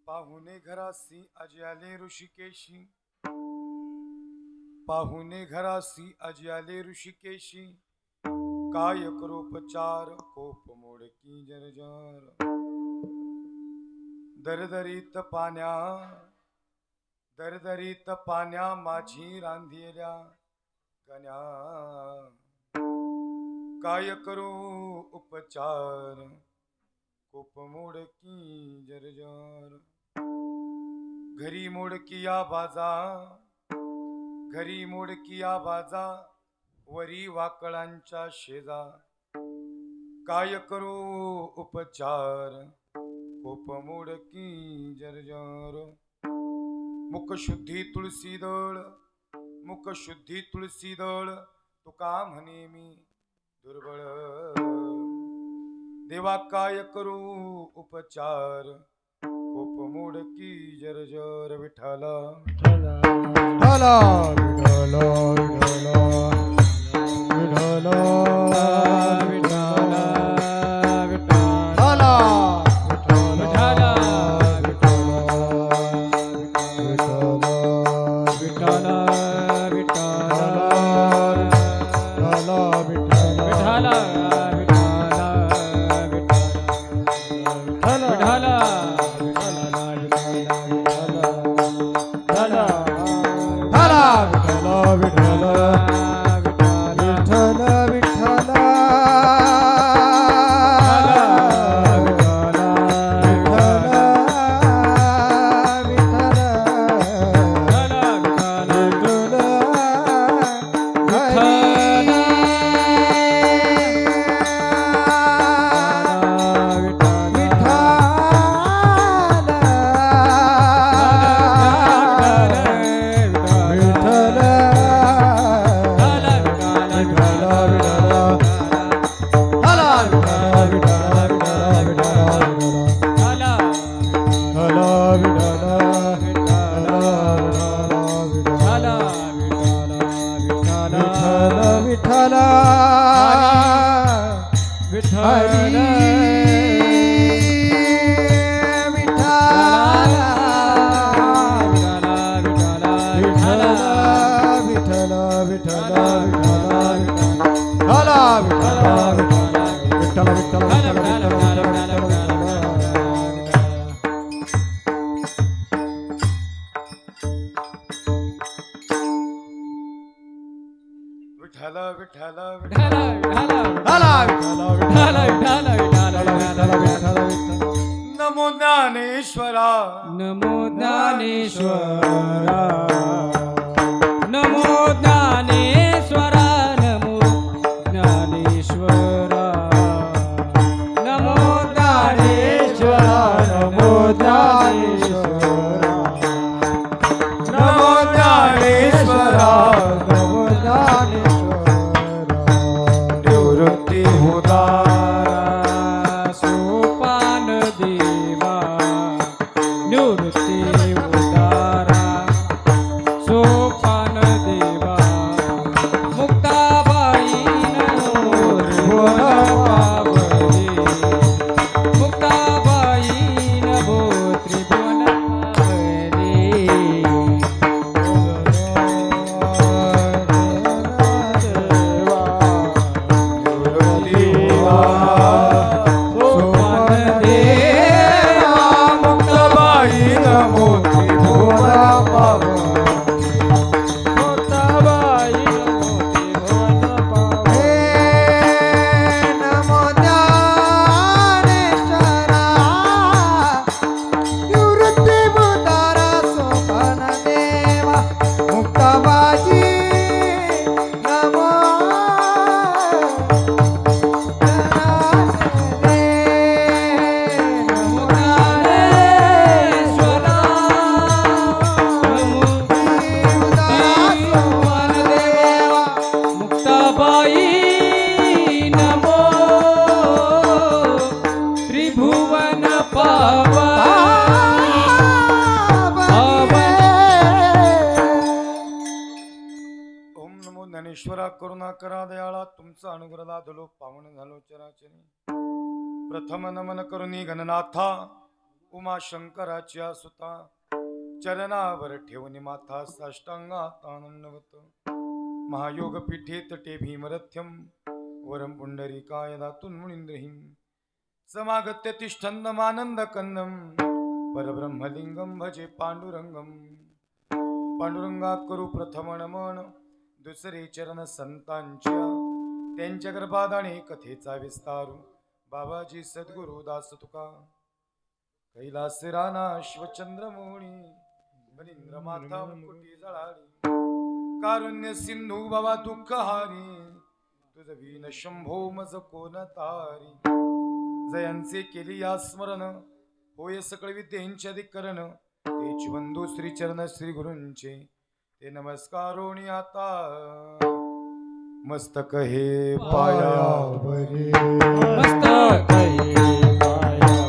पाहुणे घरासी आजी आले ऋषिकेशी, पाहुणे घरासी आजी आले ऋषिकेशी, काय करोपचार कोप मोडकी जर्जर, दरदरीत पाण्या माझी रांधेल्या कन्या, काय करू उपचार कोप मोडकी जर्जर, घरी मोडकिया बाजा वरी वाकळांच्या शेजा, काय करू उपचार कोप मोडकी जर्जर, मुखशुद्धी तुळसी दळ तुका म्हणे मी दुर्बळ, देवा काय करू उपचार कोप मोडकी जर्जर, विठ्ठला विठ्ठला विठ्ठला विठ्ठला विठ्ठल विठ्ठल विठ्ठल विठ्ठल विठ्ठल विठ्ठल विठ्ठल नमो ज्ञानेश्वरा नमो ज्ञानेश्वरा नमो ज्ञानेश्वरा नमो ज्ञानेश्वरा नमो ज्ञानेश्वरा नमो ज्ञानेश्वरा नमो ज्ञानेश्वरा नमो ज्ञानेश्वरा निवृत्ती उदारा सोपान देवा निवृत्ती उदारा सोपान देवा मुक्ताबाई नभो पावली मुक्ताबाई नभो त्रिभुवन पावली निवृत्ती सोपान देवा मुक्ताबाई नमो त्रिभुवन पावनी मुक्ताबाई नभो त्रिभुवन पावली नमो ज्ञानेश्वरा निवृत्ती भूतारा सोपान देवा मुक्ताबाई नमो ज्ञानेश्वरा नमो त्रिभुवन देवा मुक्ताबाई नमो त्रिभुवन ओम नमो ज्ञानेश्वरा करुणा करा दयाळा तुमचा अनुग्रह लादलो पावन झालो चराचरी प्रथम नमन करुणी गणनाथा उमा शंकराच्या सुता चरणावर ठेवून माथा साष्टांगात आनंदवत महायोग पीठे तटे भीमरथ्यम वरम पुंडरीकाय दातुन मुनींद्रहीम समागत्य तिष्ठन्नमानंद कंदम परब्रह्मलिंगम भजे पांडुरंगम पांडुरंगा करू प्रथम नमन दुसरे चरण संतांच्या त्यांच्या गर्भादाने कथेचा विस्तारू बाबाजी सद्गुरु दास तुका कैलास राणा शिवचंद्रमोणी बलिंद्र माता मुकुटी जळाली कारुण्य सिंधू बाबा दुःख हारी तुझ वीन शंभो मज कोण तारी जयांचे केली या स्मरण होय सकळ विद्येंचे अधिकरण तेच बंधू श्री चरण श्री गुरूंचे ते नमस्कारोणी आता मस्तक हे पायावरी मस्तक हे पायावरी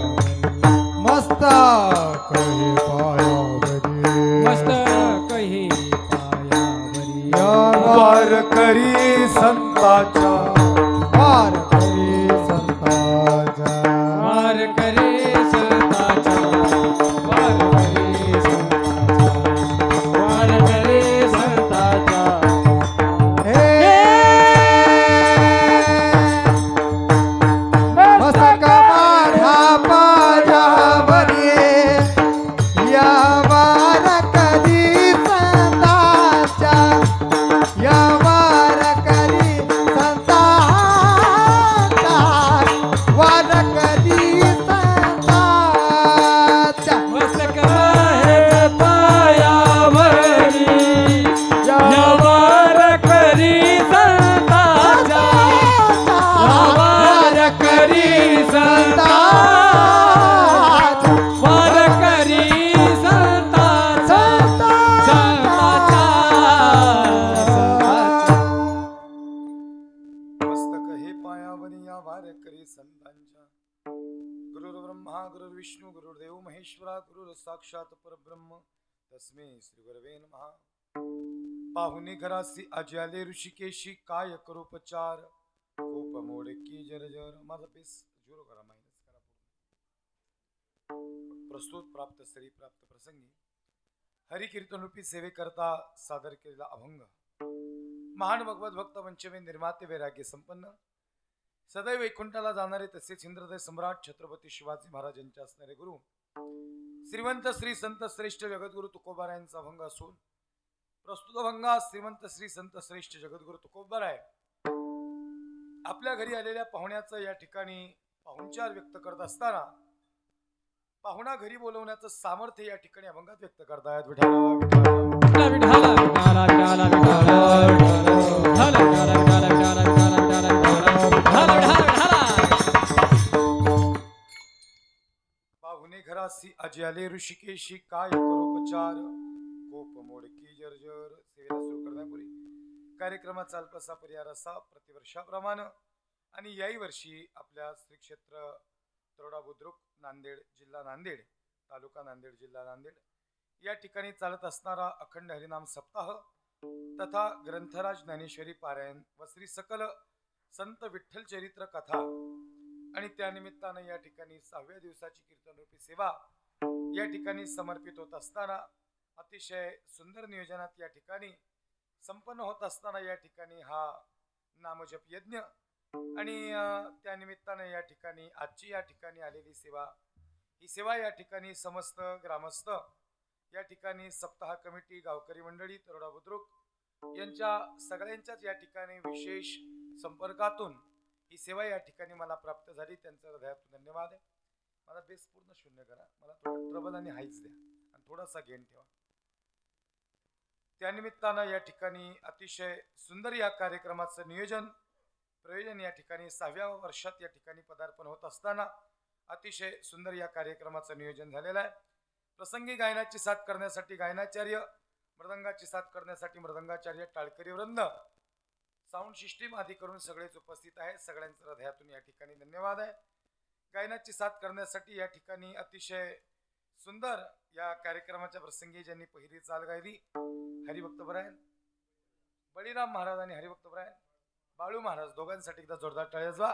मस्तक हे पायावरी मस्तक हे पायावरी वार करी संताच्या वार करी संताचा वार करे संताचा वार करे संताचा वार करे संताचा हे मस्तक माझा पायावरी या वार करी संताचा या वार करी संताचा वार करी संताचा मस्तक हे पायावरी वार करी संताचा वार करी संताचा वार करी संताचा मस्तक हे पायावरी या वार करी संतांच्या गुरुर् ब्रह्मा गुरुर्विष्णू गुरुर्देव महेश्वरा गुरुर साक्षात परब्रह्म तस्मै श्री गुरवे नमः पाहुणे घरासी आजी आले ऋषिकेशी काय करोपचार खूप मोडकी जर्जर माझा पेस झिरो करा मायनस करा प्रस्तुत प्राप्त श्री प्राप्त प्रसंगी हरिकीर्तन रूपी सेवेकरता सादर केलेला अभंग महान भगवत भक्त पंचमे निर्माते वैराग्य संपन्न सदैव वैकुंठाला जाणारे तसेच इंद्रदय सम्राट छत्रपती शिवाजी महाराजांचे असणारे गुरु श्रीमंत श्री संत श्रेष्ठ जगद्गुरु तुकोबारायांचा अभंग असून प्रस्तुतभंगा श्रीमंत श्री संत श्रेष्ठ जगद्गुरु तुकोबराय आपल्या घरी आलेल्या पाहुण्याचं या ठिकाणी पाहुणचार व्यक्त करत असताना पाहुणा घरी बोलवण्याचं सामर्थ्य या ठिकाणी अभंगात व्यक्त करतायत. विठाला विठाला विठाला विठाला विठाला विठाला विठाला विठाला विठाला विठाला विठाला विठाला विठाला पाहुणे घरासी आजी आले ऋषिकेशी काय करोपचार कोप मोडकी जर्जर. सेवेला सुरू करण्यापूर्वी कार्यक्रमाचा अल्पसा पर्याय असा प्रतिवर्षाप्रमाणे आणि याही वर्षी आपल्या श्री क्षेत्र तरोडा बुद्रुक नांदेड जिल्हा नांदेड तालुका नांदेड जिल्हा नांदेड या ठिकाणी चालत असणारा अखंड हरिनाम सप्ताह तथा ग्रंथराज ज्ञानेश्वरी पारायण व श्री सकल संत विठ्ठल चरित्र कथा आणि त्यानिमित्तानं या ठिकाणी 6व्या दिवसाची कीर्तनरूपी सेवा या ठिकाणी समर्पित होत असताना अतिशय सुंदर नियोजनात या ठिकाणी संपन्न होत असताना या ठिकाणी हा नामजप यज्ञ आणि त्यानिमित्तानं या ठिकाणी आजची या ठिकाणी आलेली सेवा ही सेवा या ठिकाणी समस्त ग्रामस्थ या ठिकाणी सप्ताह कमिटी गावकरी मंडळी तरोडा बुद्रुक यांच्या सगळ्यांच्याच या ठिकाणी विशेष संपर्कातून ही सेवा या ठिकाणी मला प्राप्त झाली. त्यांचं हृदयातून धन्यवाद आहे. मला बेस पूर्ण शून्य करा, मला थोडं ट्रबल आणि हाईच द्या आणि थोडासा गेन ठेवा. त्यानिमित्तानं या ठिकाणी अतिशय सुंदर या कार्यक्रमाचं नियोजन प्रयोजन या ठिकाणी 6व्या वर्षात या ठिकाणी पदार्पण होत असताना अतिशय सुंदर या कार्यक्रमाचं नियोजन झालेलं आहे. प्रसंगी गायनाची साथ करण्यासाठी गायनाचार्य, मृदंगाची साथ करण्यासाठी मृदंगाचार्य, टाळकरी वृंद, साऊंड सिस्टीम आदी करून सगळेच उपस्थित आहेत. सगळ्यांचं हृदयातून या ठिकाणी धन्यवाद आहे. गायनाची साथ करण्यासाठी या ठिकाणी अतिशय सुंदर या कार्यक्रमाच्या प्रसंगी ज्यांनी पहिली चाल गायली हरिभक्तपरायण बळीराम महाराज आणि हरिभक्तपरायण बाळू महाराज दोघांसाठी एकदा जोरदार टाळ्या.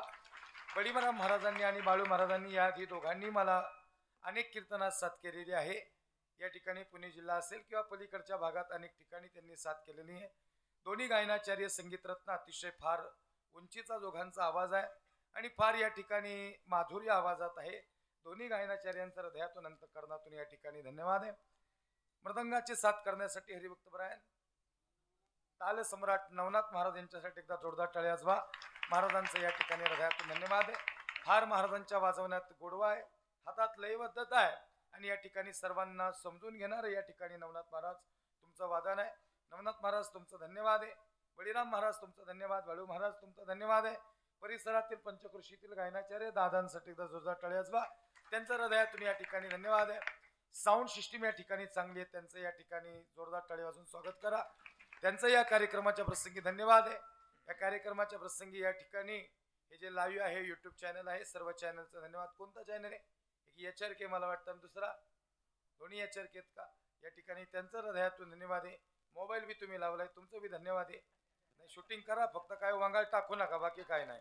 बळीराम महाराजांनी आणि बाळू महाराजांनी या आधी दोघांनी मला अनेक कीर्तनात साथ केलेली आहे. या ठिकाणी पुणे जिल्हा असेल किंवा पलीकडच्या भागात अनेक ठिकाणी त्यांनी साथ केलेली आहे. दोन्ही गायनाचार्य संगीतरत्न, अतिशय फार उंचीचा दोघांचा आवाज आहे आणि फार या ठिकाणी माधुर्य आवाजात आहे. दोन्ही गायनाचार्यांचं हृदयातून अंतःकरणातून या ठिकाणी धन्यवाद आहे. मृदंगाची साथ करण्यासाठी हरिभक्तपरायण ताल सम्राट नवनाथ महाराज यांच्यासाठी एकदा जोरदार टाळ्या वाजवा. महाराजांचं या ठिकाणी हृदयातून धन्यवाद आहे. फार महाराजांच्या वाजवण्यात गोडवा आहे, हातात लयबद्धता आहे आणि या ठिकाणी सर्वांना समजून घेणार या ठिकाणी नवनाथ महाराज तुमचं वादन आहे. नवनाथ महाराज तुमचं धन्यवाद आहे. बळीराम महाराज तुमचं धन्यवाद. बाळू महाराज तुमचं धन्यवाद आहे. परिसरातील पंचकृषीतील गायनाचार्य दादांसाठी एकदा जोरदार टाळ्या वाजवा. त्यांचं हृदयातून या ठिकाणी धन्यवाद आहे. साऊंड सिस्टीम या ठिकाणी चांगली आहे, त्यांचं या ठिकाणी जोरदार टाळ्या वाजून स्वागत करा. त्यांचं या कार्यक्रमाच्या प्रसंगी धन्यवाद आहे. या कार्यक्रमाच्या प्रसंगी या ठिकाणी हे जे लाईव्ह आहे यूट्यूब चॅनल आहे, सर्व चॅनलचं धन्यवाद. कोणता चॅनल आहे? एक HRK मला वाटतं आणि दुसरा दोन्ही HRK आहेत का? या ठिकाणी त्यांचं हृदयातून धन्यवाद आहे. मोबाईल बी तुम्ही लावलाय, तुमचं बी धन्यवाद आहे. नाही शूटिंग करा, फक्त काय वांगाळ टाकू नका, बाकी काय नाही.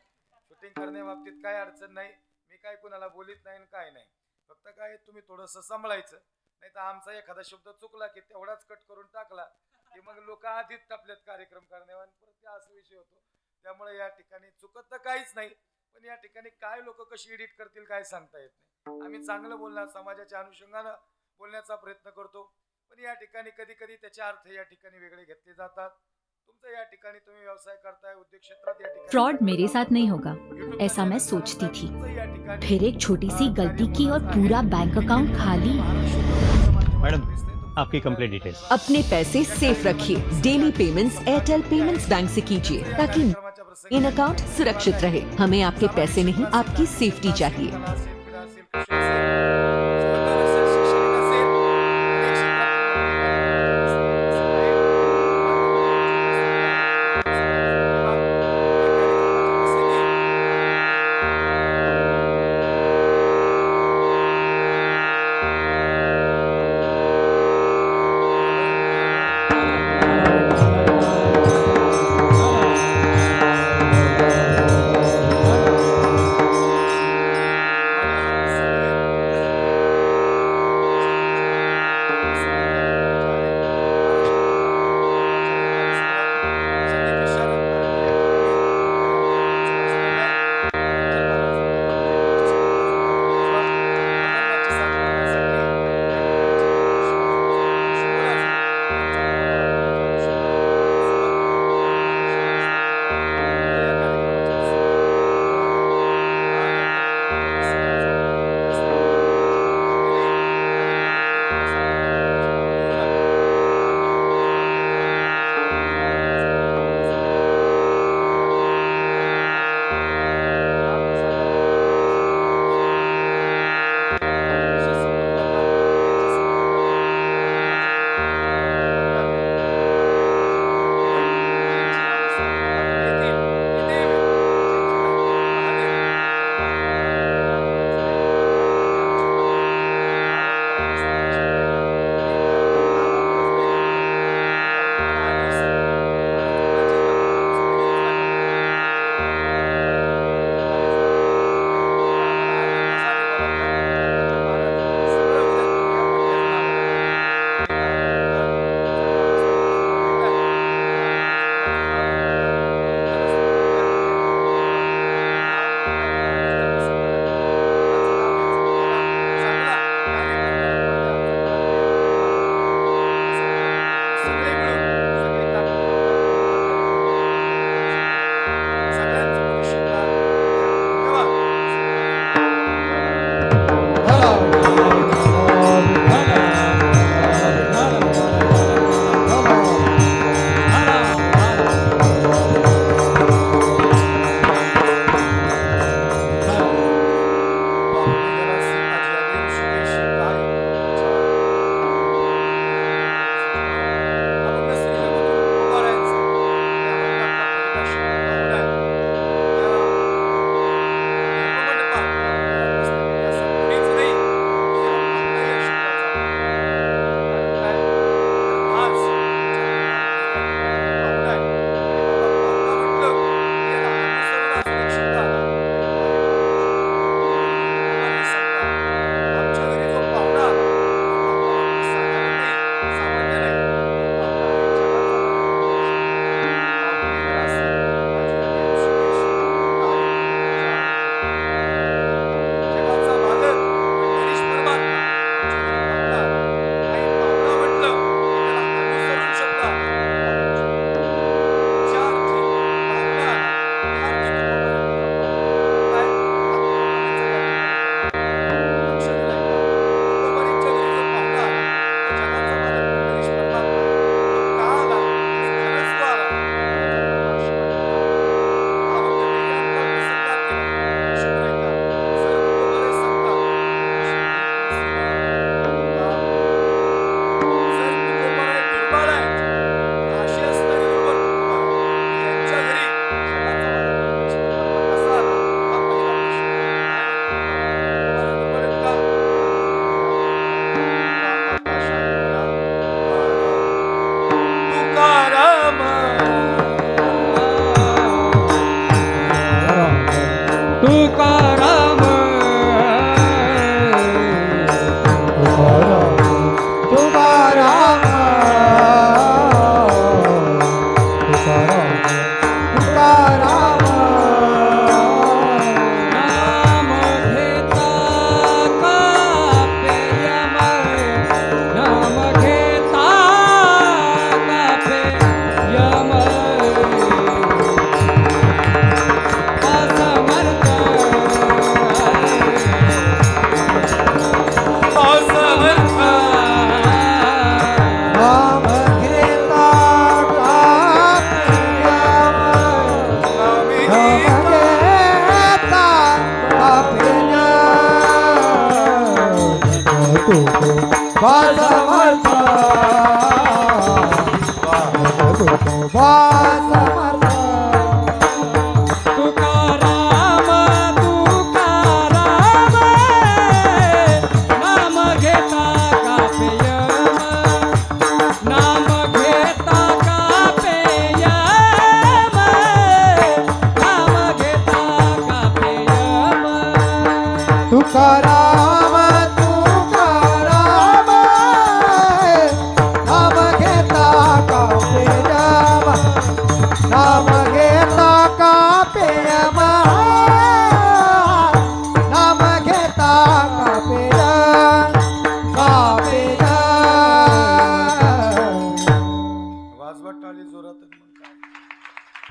शूटिंग करण्याबाबतीत काय अडचण नाही, मी काय कुणाला बोलित नाही काय नाही. फक्त काय तुम्ही थोडंसं सांभाळायचं, नाही तर आमचा एखादा शब्द चुकला की तेवढाच कट करून टाकला की मग लोक आधीच टपल्यात कार्यक्रम करण्यावर परत त्या असा विषय होतो. त्यामुळे या ठिकाणी चुकत तर काहीच नाही, पण या ठिकाणी काय लोक कशी एडिट करतील काय सांगता येत नाही. आम्ही चांगलं बोलणार, समाजाच्या अनुषंगानं बोलण्याचा प्रयत्न करतो, पण या ठिकाणी कधी कधी त्याचे अर्थ या ठिकाणी वेगळे घेतले जातात. तुमचं या ठिकाणी तुम्ही व्यवसाय करताय, उद्योग क्षेत्रात या ठिकाणी फ्रॉड मेरे साथ नहीं होगा ऐसा मैं सोचती थी, फिर एक छोटी सी गलती की और पूरा बैंक अकाउंट खाली। मैडम आपकी कंप्लीट डिटेल्स। अपने पैसे सेफ रखिए। Daily payments Airtel payments bank से कीजिए ताकि इन अकाउंट सुरक्षित रहे। हमें आपके पैसे नहीं, आपकी सेफ्टी चाहिए।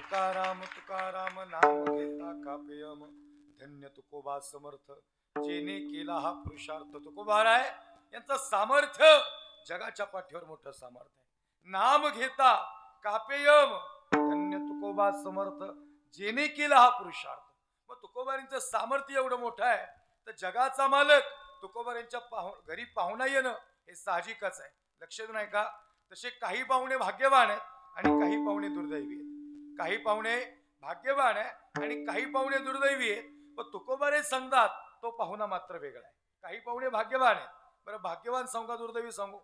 तुकाराम तुकाराम नाम घेता कापेयम धन्य तुकोबा समर्थ जेने केला हा पुरुषार्थ. तुकोबा राय यांचं सामर्थ्य जगाच्या पाठीवर मोठं सामर्थ्य आहे. नाम घेता कापेयम धन्य तुकोबा समर्थ जेने केला हा पुरुषार्थ. मग तुकोबारींचं सामर्थ्य एवढं मोठं आहे तर जगाचा मालक तुकोबारींच्या घरी पाहुणा येणं हे साहजिकच आहे. लक्ष देऊ नाही का? तसे काही पाहुणे भाग्यवान आहेत आणि काही पाहुणे दुर्दैवी आहेत. काही पाहुणे भाग्यवान आहे आणि काही पाहुणे दुर्दैवी आहेत. पण तुकोबारे सांगतात तो पाहुणा मात्र वेगळा आहे. काही पाहुणे भाग्यवान आहेत. बरं भाग्यवान सांगू का दुर्दैवी सांगू?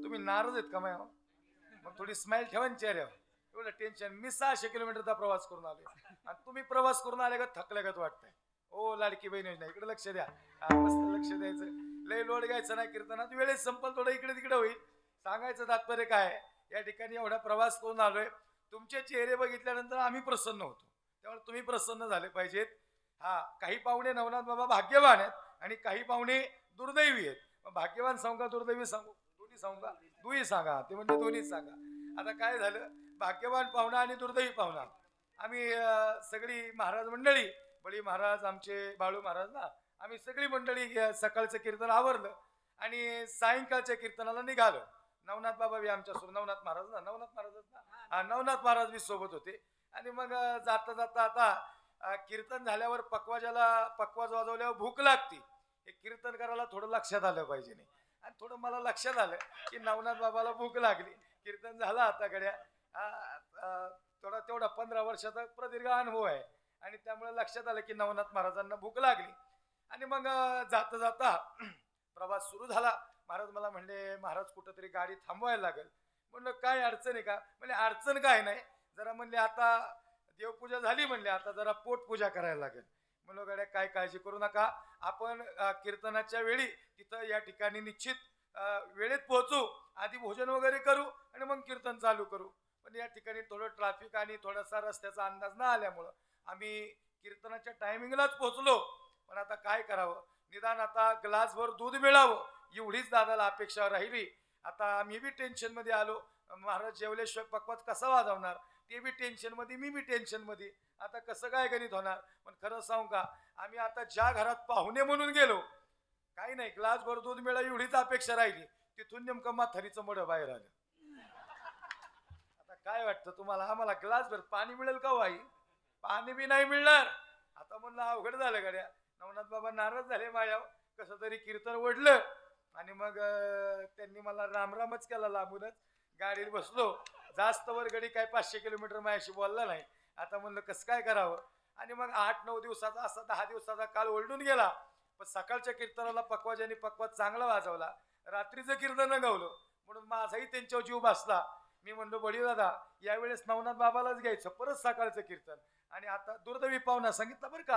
तुम्ही नाराज आहेत का मग थोडी स्माइल ठेवा चेहऱ्यावर. एवढं टेन्शन. मी 600 किलोमीटरचा प्रवास करून आलो आणि तुम्ही प्रवास करून आले का थकल्यागत वाटतंय. ओ लाडकी बहीण योजना इकडे लक्ष द्या. मस्त लक्ष द्यायचं. लय लोड घ्यायचं नाही कीर्तनात. वेळेत संपल थोडं इकडे तिकडे होईल. सांगायचं तात्पर्य काय? या ठिकाणी एवढा प्रवास करून आलोय. तुमचे चेहरे बघितल्यानंतर आम्ही प्रसन्न होतो. त्यामुळे तुम्ही प्रसन्न झाले पाहिजेत. हा काही पाहुणे नवनाथ बाबा भाग्यवान आहेत आणि काही पाहुणे दुर्दैवी आहेत. भाग्यवान सांगू का दुर्दैवी सांगू? दोन्ही सांगू का? दोन्ही सांगा. ते म्हणजे दोन्ही सांगा. आता काय झालं? भाग्यवान पाहुणा आणि दुर्दैवी पाहुणा आम्ही सगळी महाराज मंडळी, बळी महाराज, आमचे बाळू महाराज ना, आम्ही सगळी मंडळी सकाळचं कीर्तन आवरलं आणि सायंकाळच्या कीर्तनाला निघालो. नवनाथ बाबा बी आमच्यासोबत, नवनाथ महाराज ना, नवनाथ महाराज बी सोबत होते. आणि मग जाता जाता आता कीर्तन झाल्यावर पकवाज वाजवल्यावर भूक लागते. हे कीर्तन करायला थोडं लक्षात आलं पाहिजे नाही. आणि थोडं मला लक्षात आलं की नवनाथ बाबाला भूक लागली. कीर्तन झालं आता गड्या. तेवढा 15 वर्षाचा प्रदीर्घ अनुभव आहे आणि त्यामुळे लक्षात आलं की नवनाथ महाराजांना भूक लागली. आणि मग जाता जाता प्रवास सुरू झाला. महाराज मला म्हणले महाराज कुठंतरी गाडी थांबवायला लागेल. म्हणलं काय अडचण आहे का? म्हणजे अडचण काय नाही, जरा म्हणले आता देवपूजा झाली, म्हणले आता जरा पोटपूजा करायला लागेल. म्हणलं गाड्या काय काळजी करू नका, आपण कीर्तनाच्या वेळी तिथं या ठिकाणी निश्चित वेळेत पोहोचू, आधी भोजन वगैरे करू आणि मग कीर्तन चालू करू. पण या ठिकाणी थोडं ट्रॅफिक आणि थोडासा रस्त्याचा अंदाज न आल्यामुळं आम्ही कीर्तनाच्या टायमिंगलाच पोहोचलो. पण आता काय करावं, निदान आता ग्लासभर दूध मिळावं एवढीच दादाला अपेक्षा राहिली. आता मी बी टेन्शन मध्ये आलो. महाराज जेवल्याशिवाय पकवाज कसा वाजवणार, ते बी टेन्शन मध्ये, मी बी टेन्शन मध्ये. आता कसं काय गणित होणार? पण खरं सांगू का, आम्ही आता ज्या घरात पाहुणे म्हणून गेलो, काही नाही ग्लासभर दूध मिळावं एवढीच अपेक्षा राहिली. तिथून नेमकं म्हातारीचं मड बाहेर आलं. आता काय वाटतं तुम्हाला? आम्हाला ग्लासभर पाणी मिळेल का वाई? पाणी बी नाही मिळणार. आता म्हणलं अवघड झालं गड्या. नवनाथ बाबा नाराज झाले माझ्यावर. कसं तरी कीर्तन ओढलं आणि मग त्यांनी मला रामरामच केला. लांबूनच गाडीत बसलो. जास्त वर गडी काय 500 किलोमीटर माझ्याशी बोलला नाही. आता म्हणलं कसं काय करावं. आणि मग 8-9 दिवसाचा असा 10 दिवसाचा काळ ओलटून गेला. पण सकाळच्या कीर्तनाला पकवाजाने पकवाज चांगला वाजवला. रात्रीचं कीर्तन गावलं म्हणून माझाही त्यांच्यावर जीव बसला. मी म्हणलो बडी दादा यावेळेस नवनाथ बाबालाच घ्यायचं परत सकाळचं कीर्तन. आणि आता दुर्दैवी पाहुणा सांगितलं बरं का,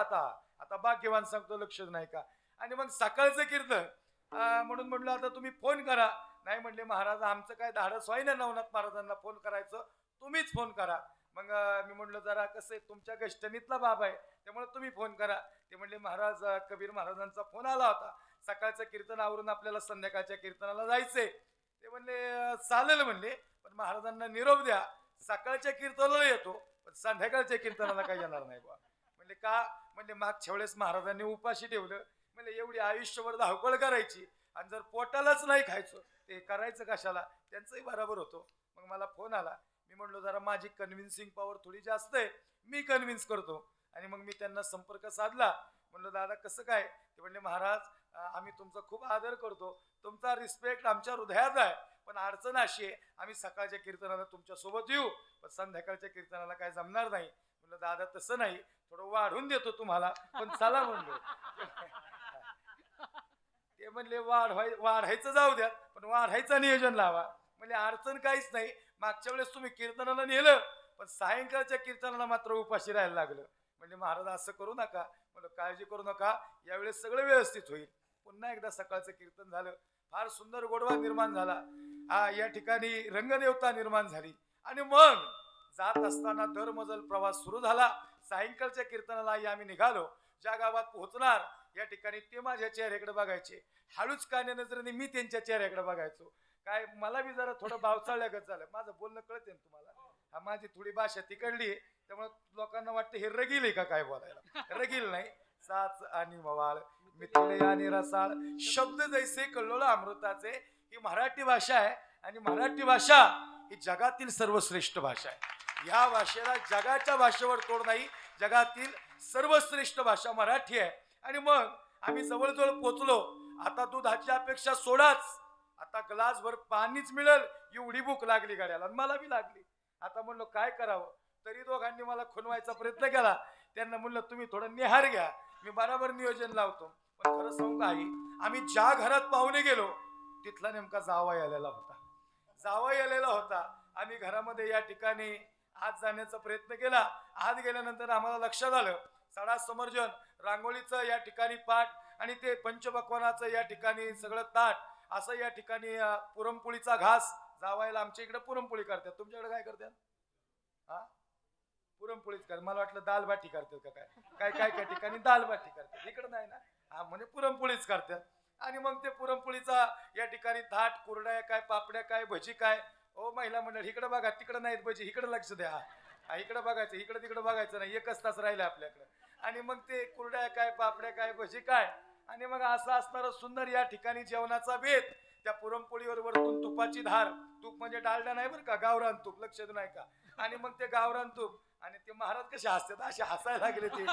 आता भाग्यवान सांगतो लक्ष नाही का. आणि मग सकाळचं कीर्तन म्हणून म्हणलं आता तुम्ही फोन करा. नाही म्हणले महाराज आमचं काय धाडस व्हाय ना नवनाथ महाराजांना फोन करायचं, तुम्हीच फोन करा. मग मी म्हणलं जरा कसं आहे तुमच्या गष्टनीतला बाबा आहे त्यामुळे तुम्ही फोन करा. ते म्हणले महाराज कबीर महाराजांचा फोन आला होता, सकाळचं कीर्तन आवरून आपल्याला संध्याकाळच्या कीर्तनाला जायचंय. ते म्हणले चालेल म्हणले, पण महाराजांना निरोप द्या सकाळच्या कीर्तनाला येतो पण संध्याकाळच्या कीर्तनाला काही येणार नाही बा. म्हणले का? म्हणजे मागच्या वेळेस महाराजांनी उपाशी ठेवलं. म्हणजे एवढी आयुष्यभर धावपळ करायची आणि जर पोटालाच नाही खायचं ते करायचं कशाला? त्यांचंही बरोबर होतो. मग मला फोन आला. मी म्हणलो जरा माझी कन्व्हिन्सिंग पॉवर थोडी जास्त आहे, मी कन्व्हिन्स करतो. आणि मग मी त्यांना संपर्क साधला. म्हणलो दादा कसं काय? ते म्हणले महाराज आम्ही तुमचा खूप आदर करतो, तुमचा रिस्पेक्ट आमच्या हृदयात आहे, पण अडचण अशी आहे आम्ही सकाळच्या कीर्तनाला तुमच्या सोबत येऊ पण संध्याकाळच्या कीर्तनाला काय जमणार नाही. म्हणलं दादा तसं नाही, थोडं वाढून देतो तुम्हाला पण चला म्हणलो. ते म्हणले वाढायचं जाऊ द्या पण वाढायचं नियोजन लावा. म्हणजे अडचण काहीच नाही. मागच्या वेळेस तुम्ही कीर्तनाला नेलं पण सायंकाळच्या कीर्तनाला मात्र उपाशी राहायला लागलं. म्हणजे महाराज असं करू नका. म्हणलं काळजी करू नका, यावेळेस सगळं व्यवस्थित होईल. पुन्हा एकदा सकाळचं कीर्तन झालं. फार सुंदर गोडवा निर्माण झाला. या ठिकाणी रंगदेवता निर्माण झाली. आणि मग जात असताना दरमजल प्रवास सुरू झाला. सायंकाळच्या कीर्तनाला आम्ही निघालो. ज्या गावात पोहोचणार या ठिकाणी ते माझ्या चेहऱ्याकडे बघायचे. हळूच कान्या नजरेने मी त्यांच्या चेहऱ्याकडे बघायचो. काय मला बी जरा थोडं भावचाळल्यागत झालं. माझं बोलणं कळते ना तुम्हाला, माझी थोडी भाषा तिकडली त्यामुळे लोकांना वाटतं हे रगील आहे का काय बोलायला. रगील नाही, साच आणि मवाळ मिथिले आणि रसाळ शब्द जैसे कल्लोळ अमृताचे. ही मराठी भाषा आहे आणि मराठी भाषा ही जगातील सर्वश्रेष्ठ भाषा आहे. या भाषेला जगाच्या भाषेवर तोड नाही. जगातील सर्वश्रेष्ठ भाषा मराठी आहे. आणि मग आम्ही जवळजवळ पोचलो. आता दुधाची अपेक्षा सोडाच, आता ग्लासभर पाणीच मिळेल एवढी भूक लागली गाड्याला, मला बी लागली. आता म्हणलो काय करावं, तरी दोघांनी मला खुणवायचा प्रयत्न केला. त्यांना म्हणलं तुम्ही थोडं निहार घ्या, मी बराबर नियोजन लावतो. पण खरं सांगू काही, आम्ही ज्या घरात पाहुणे गेलो तिथला नेमका जावई आलेला होता. जावई आलेला होता. आम्ही घरामध्ये या ठिकाणी आज जाण्याचा प्रयत्न केला. आज गेल्यानंतर आम्हाला लक्षात आलं सडा समर्जन रांगोळीचं या ठिकाणी पाठ आणि ते पंचपक्वानाचं या ठिकाणी सगळं ताट, असं या ठिकाणी पुरणपोळीचा घास. जावायला आमच्या इकडे पुरणपोळी करतात, तुमच्याकडे काय करतात? हा, पुरणपोळीच कर. मला वाटलं दाल बाटी करतात का काय. काय काय काय ठिकाणी दाल बाटी करतात, इकडे नाही ना. हा म्हणजे पुरणपोळीच करतात. आणि मग ते पुरणपोळीचा या ठिकाणी थाट, कुरड्या काय, पापड्या काय, भजी काय. ओ महिला मंडळ इकडे बघा, तिकडे नाहीत भजी, इकडे लक्ष द्या. इकडे बघायचं, इकडे तिकडे बघायचं नाही, एकच तास राहिले आपल्याकडे. आणि मग ते कुरड्या काय, पापड्या काय, भजी काय. आणि मग असं असणारं सुंदर या ठिकाणी जेवणाचा बेत. त्या पुरणपोळीवर वरतून तुपाची धार, तूप म्हणजे डालडा नाही बरं का, गावरान तूप, लक्ष देऊ नाही का. आणि मग ते गावरान तूप आणि ते महाराज कसे हसतात, असे हसायला लागले ते.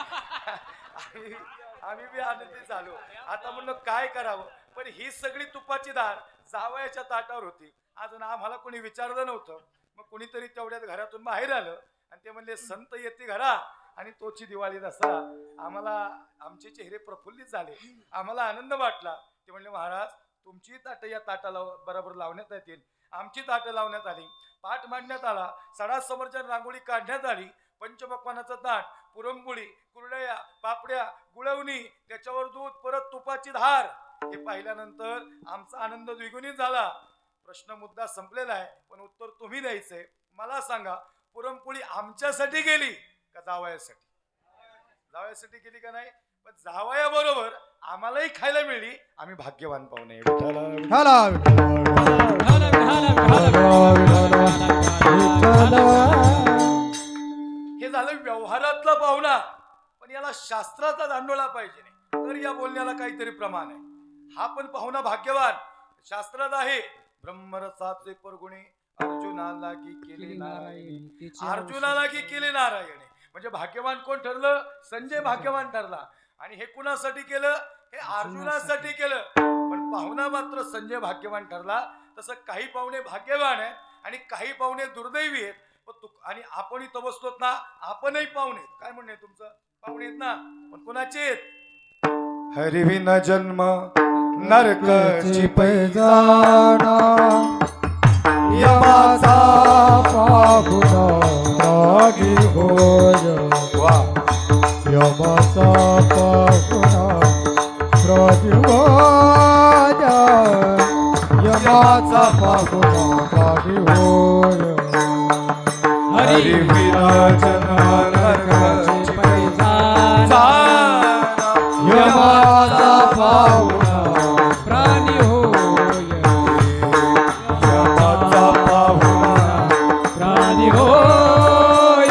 आम्ही बी आनंदी झालो. आता म्हणलं काय करावं, पण ही सगळी तुपाची धार जावयाच्या ताटावर होती. अजून आम्हाला कोणी विचारलं नव्हतं. मग कोणीतरी तेवढ्यात घरातून बाहेर आलं आणि ते म्हणले संत येते घरा आणि तोची दिवाळी दसरा. आम्हाला आमचे चेहरे प्रफुल्लित झाले, आम्हाला आनंद वाटला. ते म्हणले महाराज तुमची ताटं या ताटाला बरोबर लावण्यात येतील. आमची ताटं लावण्यात आली, पाठ मांडण्यात आला, सडा समर्जन रांगोळी काढण्यात आली. पंचपक्वानाचं ताट, पुरणपोळी, कुरड्या, पापड्या, गुळवणी, त्याच्यावर दूध, परत तुपाची धार. हे पाहिल्यानंतर आमचा आनंद द्विगुणित झाला. प्रश्न मुद्दा संपलेला आहे, पण उत्तर तुम्ही द्यायचंय. मला सांगा, पुरणपोळी आमच्यासाठी गेली का जावयासाठी? जावयासाठी गेली का नाही? पण जावया बरोबर आम्हालाही खायला मिळली. आम्ही भाग्यवान पाहुणे. हे झालं व्यवहारातला पाहुणा, पण याला शास्त्राचा दांडोळा पाहिजे नाही तर या बोलण्याला काहीतरी प्रमाण आहे. हा पण पाहुणा भाग्यवान शास्त्रात आहे. ब्रह्मरसाचे परगुणे अर्जुनाला की केले नारायणी, अर्जुनाला की केले नारायणी. म्हणजे भाग्यवान कोण ठरलं? संजय भाग्यवान ठरला. आणि हे कुणासाठी केलं? हे अर्जुनासाठी केलं. पण पाहुणा मात्र संजय भाग्यवान ठरला. तसं काही पाहुणे भाग्यवान आहेत आणि काही पाहुणे दुर्दैवी आहेत. आणि आपण इथं बसतोत ना, आपणही पाहुणे. काय म्हणणे तुमचं? पाहुणे आहेत ना, पण कुणाचे आहेत? हरिविना जन्म नरकाची पैजाना यमाचा पाहुणा रागी होय. यमाचा पाहुणा रागी होय. यमाचा पाहुणा रागी होय. हरिविना जन्म नरकाची पैजाना यमाचा पाहुणा प्राणी होय. यमाचा पाहुणा प्राणी होय.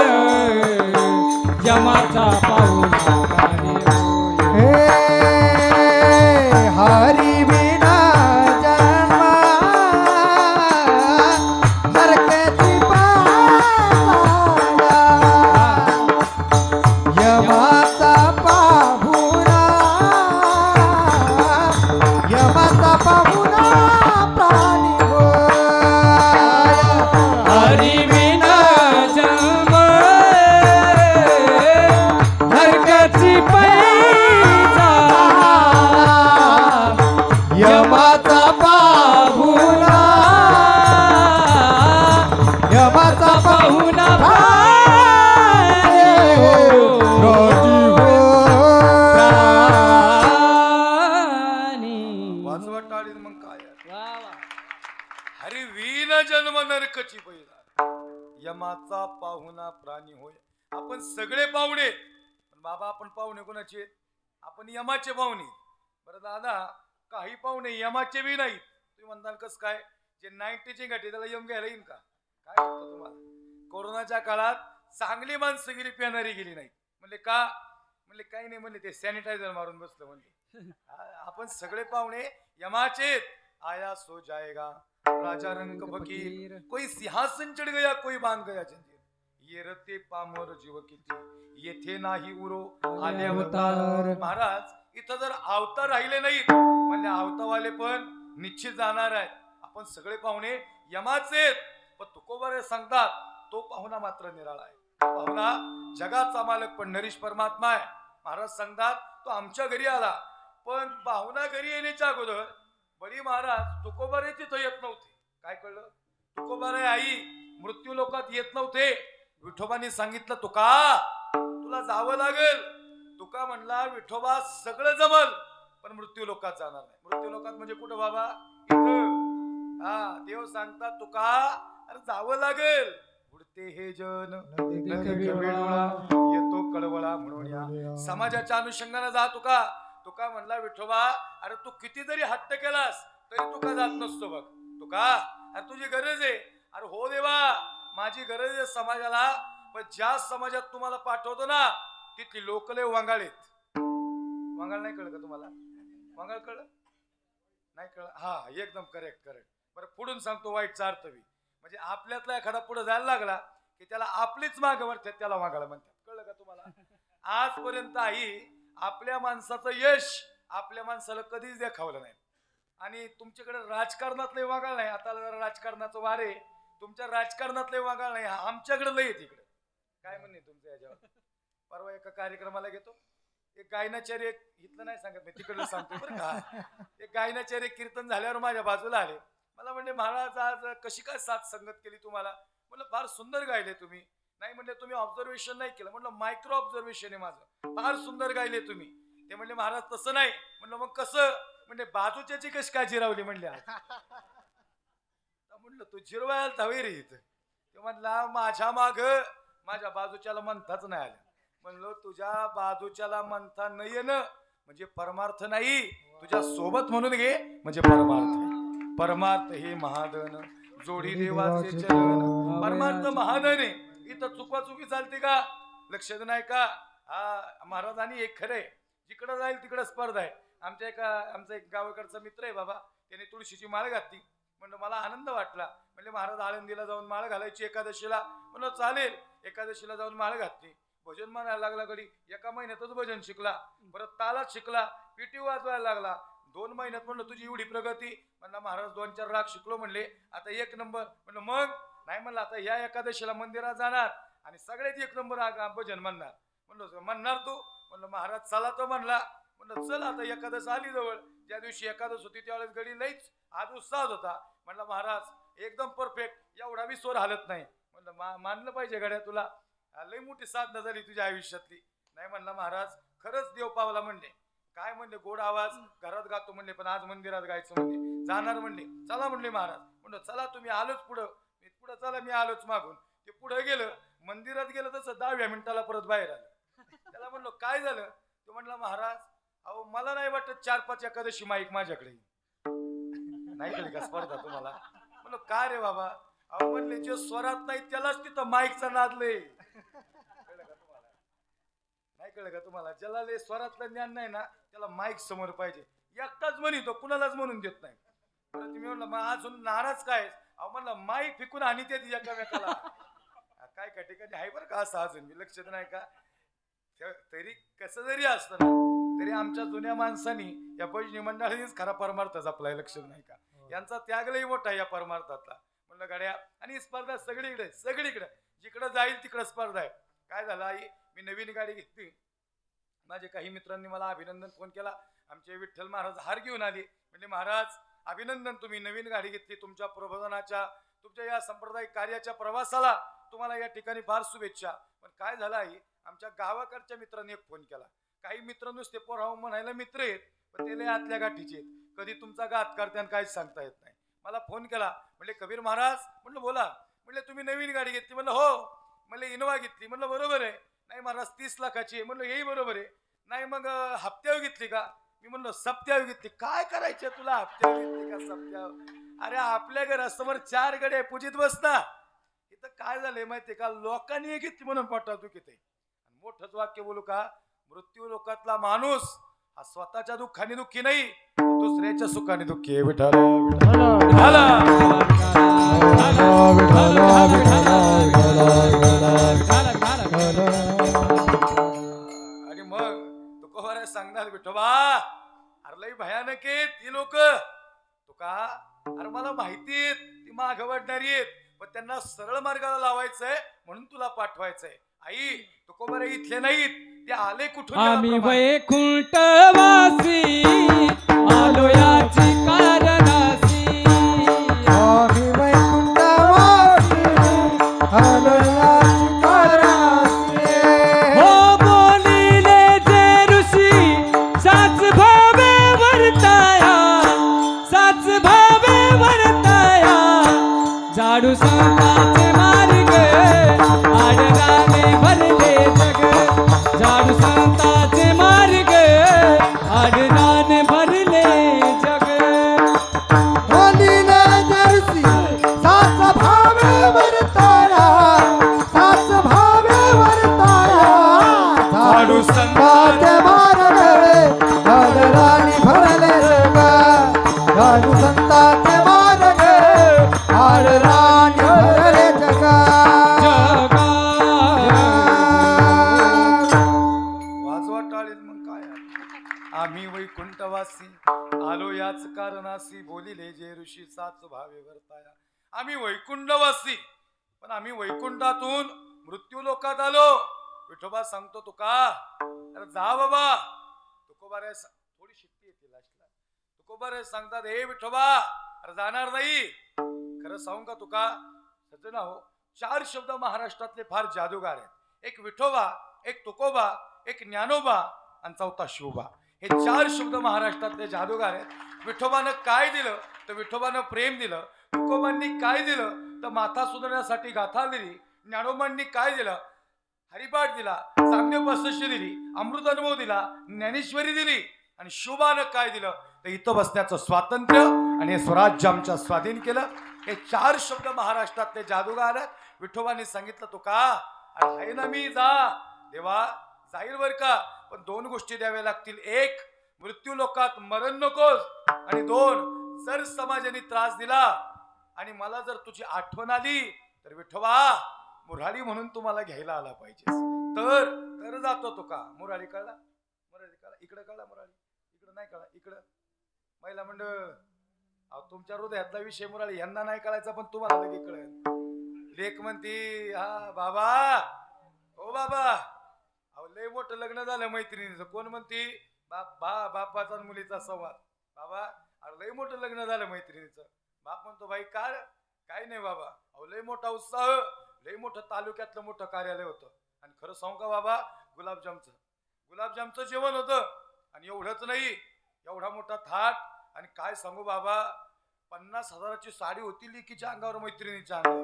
यमाचा पाहुणा प्राणी होय. हे हरिविना जन्म नरकाची पैजाना यमाचा पाहुणा यमाचा पाहुणा प्राणी होय. हरिविना जन्म नरकाची पैजाना यमाचा पाहुणा यमाचा पाहुणा प्राणी वाजवट टाळीत मग काय आहे? वा वा. हरिवीन जन्म नरकची पैजा यमाचा पाहुणा प्राणी होय. आपण सगळे पाहुणे, पण बाबा आपण पाहुणे कोणाचे आहेत? आपण यमाचे पाहुणे. बरं दादा, काही पाहुणे यमाचे बी नाहीत. तुम्ही म्हणताल कस काय? जे 90ची गाठी त्याला यम घ्यायला येईल का? काय वाटतं तुम्हाला? कोरोनाच्या काळात चांगली माणसं गेली पेणारी गेली नाही. म्हणले का? म्हणले काही नाही, म्हणले ते सॅनिटायझर मारून बसलं. म्हणले आपण सगळे पाहुणे यमाचे. आया सो जाएगा राजा रंग फकीर, कोई सिंहासन चढ गया कोई बांध गया जंजीर. ये रते पामर जीव किती येथे नाही उरो आले अवतार. महाराज इथं जर अवतार राहिले नाहीत म्हणजे अवतारवाले पण निश्चित जाणार आहेत. आपण सगळे पाहुणे यमाचे. पण तुकोबारे सांगतात तो पाहुणा मात्र निराळा आहे. पाहुणा जगाचा मालक पण नरीश परमात्मा आहे. महाराज सांगतात तो आमच्या घरी आला, पण पाहुणा घरी येण्याच्या अगोदर बडी महाराज तुकोबारे तिथं येत नव्हते. काय कळलं? तुकोबारे आई मृत्यू लोकात येत नव्हते. विठोबांनी सांगितलं तुका तुला जावं लागेल. तुका म्हणला विठोबा सगळं जमल पण मृत्यू लोकात जाणार नाही. मृत्यू लोकात म्हणजे कुठं बाबा? इथं. हा देव सांगतात तुका अरे जावं लागेल. उडते हे जन येतो कळवळा म्हणून या. समाजाच्या अनुषंगाने जा तुका. तुका म्हणला विठोबा अरे तू किती जरी हट्ट केलास तरी तुका जात नसतो बघ. तुका अरे तुझी गरज आहे. अरे हो देवा माझी गरज आहे समाजाला, पण ज्या समाजात तुम्हाला पाठवतो ना तिथली लोक लय वांगाळीत. वांगाळ नाही कळलं का तुम्हाला? वांगाळ कळलं नाही? कळलं? हा एकदम करेक्ट करेक्ट. बरं पुढून सांगतो वाईटचा अर्थ बी. म्हणजे आपल्यातला एखादा पुढे जायला लागला की त्याला आपलीच मागं वरतात त्याला वांगाळ म्हणतात. कळलं का तुम्हाला? आजपर्यंत आई आपल्या माणसाचं यश आपल्या माणसाला कधीच देखावलं नाही. आणि तुमच्याकडे राजकारणातले वागाळ नाही. आता जरा राजकारणाचं वारे तुमच्या राजकारणातले वागाळ नाही, आमच्याकडे लय तिकडे. काय म्हणणे तुमचं याच्यावर? परवा एका कार्यक्रमाला घेतो एक गायनाचार्य, इथलं नाही सांगत मी तिकडलं सांगतो बरं का. एक गायनाचार्य कीर्तन झाल्यावर माझ्या बाजूला आले. मला म्हणले महाराज आज कशी काय साथ संगत केली तुम्हाला? म्हणलं फार सुंदर गायले तुम्ही. नाही म्हणले तुम्ही ऑब्झर्वेशन नाही केलं. म्हणलं मायक्रो ऑब्झर्वेशन आहे माझं. फार सुंदर गायले तुम्ही. ते म्हणले महाराज तसं नाही. म्हणलं मग कसं? म्हणजे बाजूच्याची कशी काय जिरावली म्हणले. म्हणलं तू जिरवायला धावे रे इथं. ते म्हणला माझ्या माग माझ्या बाजूच्याला म्हणताच नाही आलं. म्हणलो तुझ्या बाजूच्याला म्हणता नाही येणं म्हणजे परमार्थ नाही, तुझ्या सोबत म्हणून घे म्हणजे परमार्थ. परमार्थ हे महाधन जोडी देवाचे चरण. परमार्थ महाधन आहे. इथं चुकाचुकी चालते का? लक्ष नाही का? हा महाराजांनी एक खरंय जिकडं जाईल तिकडं स्पर्धा आहे. आमचा एक गावाकडचा मित्र आहे बाबा, त्याने तुळशीची माळ घातली. म्हणलं मला आनंद वाटला. म्हणजे महाराज आळंदीला जाऊन माळ घालायची एकादशीला. म्हणलं चालेल. एकादशीला जाऊन माळ घातली. भजन म्हणायला लागला. गडी एका महिन्यातच भजन शिकला. परत तालाच शिकला. पिटी वाजवायला लागला. 2 महिन्यात म्हणलं तुझी एवढी प्रगती? म्हणला महाराज 2-4 राग शिकलो म्हणले, आता 1 नंबर. म्हणलं मग? नाही म्हणलं आता या एकादशीला मंदिरात जाणार आणि सगळ्यात 1 नंबर भजन म्हणणार. म्हणलं म्हणणार तू? म्हणलं महाराज चला तो म्हणला. म्हणलं चल आता एकादश आली जवळ. ज्या दिवशी एकादश होती त्यावेळेस गडी लईच आज उत्साह होता. म्हणलं महाराज एकदम परफेक्ट, एवढा बी सोर हालत नाही. म्हणलं मानलं पाहिजे गड्या, तुला लई मोठी साधना झाली तुझ्या आयुष्यातली. नाही म्हणला महाराज खरंच देव पावला म्हणले. काय म्हणले? गोड आवाज घरात गातो म्हणले, पण आज मंदिरात गायचं म्हणले. जाणार म्हणले. चला म्हणले महाराज. म्हणलं चला तुम्ही आलोच पुढं. मी पुढं चला मी आलोच मागून. ते पुढं गेलं मंदिरात गेलं तसं 10व्या मिनिटाला परत बाहेर आलं. त्याला म्हणलो काय झालं? तो म्हणला महाराज अहो मला नाही वाटत 4-5 एकादशी माईक माझ्याकडे. नाही कळली का स्पर्धा तुम्हाला? म्हणलो का रे बाबा? अहो म्हणले जे स्वरात नाही त्यालाच तिथं माईकचा नादले. कळलं का तुम्हाला? नाही कळलं का तुम्हाला? ज्याला लय स्वरातलं ज्ञान नाही ना त्याला माईक समोर पाहिजे. एकटाच म्हणतो कुणालाच म्हणून देत नाही. तुम्ही म्हणलं मग अजून नाराज काय? अहो म्हणलं माईक फिकून आणि ते एकामेकाला. काय का ठिकाणी आहे बरं का असं अजून मी लक्षात नाही का? तरी कसं जरी असतं ना तरी आमच्या जुन्या माणसांनी या भजनी मंडळानेच खरा परमार्थ जपलाय. लक्षात नाही का? यांचा त्यागलही मोठा या परमार्थातला. म्हणलं गाड्या आणि स्पर्धा सगळीकडे सगळीकडे जिकडं जाईल तिकडं स्पर्धा आहे. काय झालं आई मी नवीन गाडी घेतली. माझे काही मित्रांनी मला अभिनंदन फोन केला. आमचे विठ्ठल महाराज हार घेऊन आले. म्हणजे महाराज अभिनंदन, तुम्ही नवीन गाडी घेतली. तुमच्या प्रबोधनाच्या तुमच्या या सांप्रदायिक कार्याच्या प्रवासाला तुम्हाला या ठिकाणी फार शुभेच्छा. पण काय झालं आई आमच्या गावाकडच्या मित्रांनी एक फोन केला. काही मित्र नुसते पोराव म्हणायला मित्र आहेत पण ते लय आतल्या गाठीचे आहेत. कधी तुमचा घात करते आणि काहीच सांगता येत नाही. मला फोन केला. म्हणले कबीर महाराज. म्हणलं बोला. म्हणले तुम्ही नवीन गाडी घेतली? म्हणलं हो. म्हणले इनोवा घेतली? म्हणलं बरोबर आहे. नाही महाराज 30 लाखाची आहे. म्हणलं हेही बरोबर आहे. नाही मग हप्त्यावर घेतली का? मी म्हणलं सप्त्यावर घेतली. काय करायचं तुला हप्त्यावर घेतली का सप्त्यावर? अरे आपल्या घरासमोर 4 गड्या पूजित बसता. इथं काय झालंय माहितीये का, लोकांनी घेतली म्हणून पटावतो किती. मोठंच वाक्य बोलू का, मृत्यू लोकातला माणूस हा स्वतःच्या दुःखाने दुःखी नाही, दुसऱ्याच्या सुखाने दुःखी आहे. विठ्ठल विठ्ठल. आणि मग तुकोबारा सांगणार विठोबा, अरे लई भयानक आहेत ती लोक. तुका अरे मला माहिती आहेत ती माग वाढणारी आहेत, पण त्यांना सरळ मार्गाला लावायचंय म्हणून तुला पाठवायचंय. आई तुकोबारा इथले नाहीत, ते आले कुठून आम्ही याप्रमाणे. वैकुंठवासी आलो याची कारणासी. आम्ही वैकुंठवासी आलो याची कारणासी. हो बोलिले जे ऋषी साच भावे वर्ताया, साच भावे वर्ताया. झाडू संतांचे मार्ग आडराने भरले जग. झाडू संतांचे मार्ग आडराने भरले जग. बोलिले जरसी साच भावे वर्ताया, साच भावे वर्ताया. झाडू संतांचे मार्ग आदराने भरले जग. झाडू संतांचे मार्ग आदराने भरले जग. वाजवा टाळेल मग काय आहे? आम्ही वैकुंठवासी आलो याच कारणासी, बोलिले जे ऋषी साच भावे वर्ताया. आम्ही वैकुंठवासी, पण आम्ही वैकुंठातून मृत्यू लोकात आलो. विठोबा सांगतो तुका, अरे जा बाबा. तुकोबारे थोडी शिट्टी येते लास्टला. तुकोबारे सांगतात हे विठोबा अरे जाणार नाही. खरं सांगू का तुका सज्जना हो, 4 शब्द महाराष्ट्रातले फार जादूगार आहेत. एक विठोबा, एक तुकोबा, एक ज्ञानोबा आणि चौथा शिवबा. हे 4 शब्द महाराष्ट्रातले जादूगार आहेत. विठोबानं काय दिलं तर विठोबानं प्रेम दिलं. तुकोबांनी काय दिलं तर माथा सुधारण्यासाठी गाथा दिली. ज्ञानोबांनी काय दिलं, हरिपाठ दिला, चांगदेव पासष्टी दिली, अमृत अनुभव दिला, ज्ञानेश्वरी दिली. आणि शिवबानं काय दिलं तर इथं बसण्याचं स्वातंत्र्य आणि हे स्वराज्य आमच्या स्वाधीन केलं. हे 4 शब्द महाराष्ट्रातले जादूगार आहेत. विठोबाने सांगितलं तुका अरे आहे ना मी जा. देवा जाईल बर का, पण 2 गोष्टी द्याव्या लागतील. 1 मृत्यू लोकात मरण नकोस, आणि 2 जर समाजाने त्रास दिला आणि मला जर तुझी आठवण आली तर विठोबा मुरारी म्हणून तुम्हाला घ्यायला आला पाहिजे. तर जातो तुका. मुरारी कळला, मुरारी कळला, इकडं कळला मुरारी, इकडं नाही कळला, इकडं महिला मंडळ. तुमच्या हृदयातला विषय मुरारी यांना नाही कळायचा, पण तुम्हाला लगे कळेल. लेख म्हणती हा बाबा, हो बाबा अहो लय मोठं लग्न झालं मैत्रिणीचं. कोण म्हणती बापाचा आणि मुलीचा संवाद. बाबा अरे लय मोठं लग्न झालं मैत्रिणीचं. बाप म्हणतो भाई काय नाही बाबा, अहो लय मोठा उत्साह, लय मोठं तालुक्यातलं मोठं कार्यालय होतं. आणि खरं सांगू का बाबा, गुलाबजामचं जेवण होतं. आणि एवढंच नाही, एवढा मोठा थाट. आणि काय सांगू बाबा, 50,000ची साडी होती लिकीच्या अंगावर, मैत्रिणीच्या अंगावर.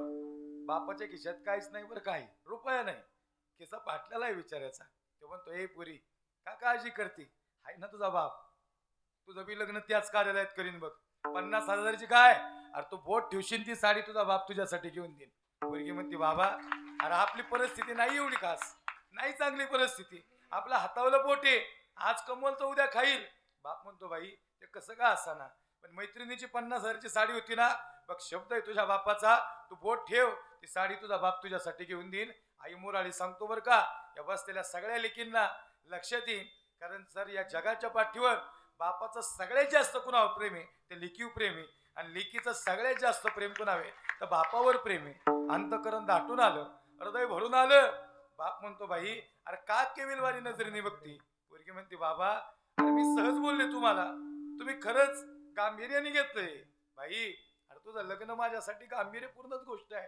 बापाच्या खिशात काहीच नाही बरं, काही रुपया नाही. खिसा पाटल्याला विचारायचा. तो म्हणतो ए पुरी का काळजी करते, आहे ना तुझा बाप, तुझं बी लग्न त्याच कार्यालयात करीन बघ. 50,000ची काय, अरे तू बोट ठेवशील ती साडी तुझा बाप तुझ्यासाठी घेऊन देईन. पोरगी म्हणते बाबा अरे आपली परिस्थिती नाही एवढी खास, नाही चांगली परिस्थिती, आपल्या हातावलं पोट आहे, आज कमवल तर उद्या खाईल. बाप म्हणतो बाई ते कसं का असाना, पण मैत्रिणीची 50,000ची साडी होती ना बघ, शब्द आहे तुझ्या बापाचा, तू बोट ठेव, ती साडी तुझा बाप तुझ्यासाठी घेऊन देईन. आई मुरारी सांगतो बरं का, या बसलेल्या सगळ्या लेकींना लक्षात येईल. कारण जर या जगाच्या पाठीवर बापाचं सगळ्यात जास्त कुणावर प्रेम आहे ते लेकीवर प्रेम आहे, आणि लेकीचं सगळ्यात जास्त प्रेम कुणावे तर बापावर प्रेम आहे. अंतकरण दाटून आलं, हृदय भरून आलं. बाप म्हणतो बाई अरे का केविलवारी नजरेने बघती. पोरगी म्हणते बाबा अरे मी सहज बोलले तुम्हाला, तुम्ही खरंच गांभीर्याने घेतलंय. बाई अरे तुझं लग्न माझ्यासाठी गांभीर्यपूर्णच गोष्ट आहे,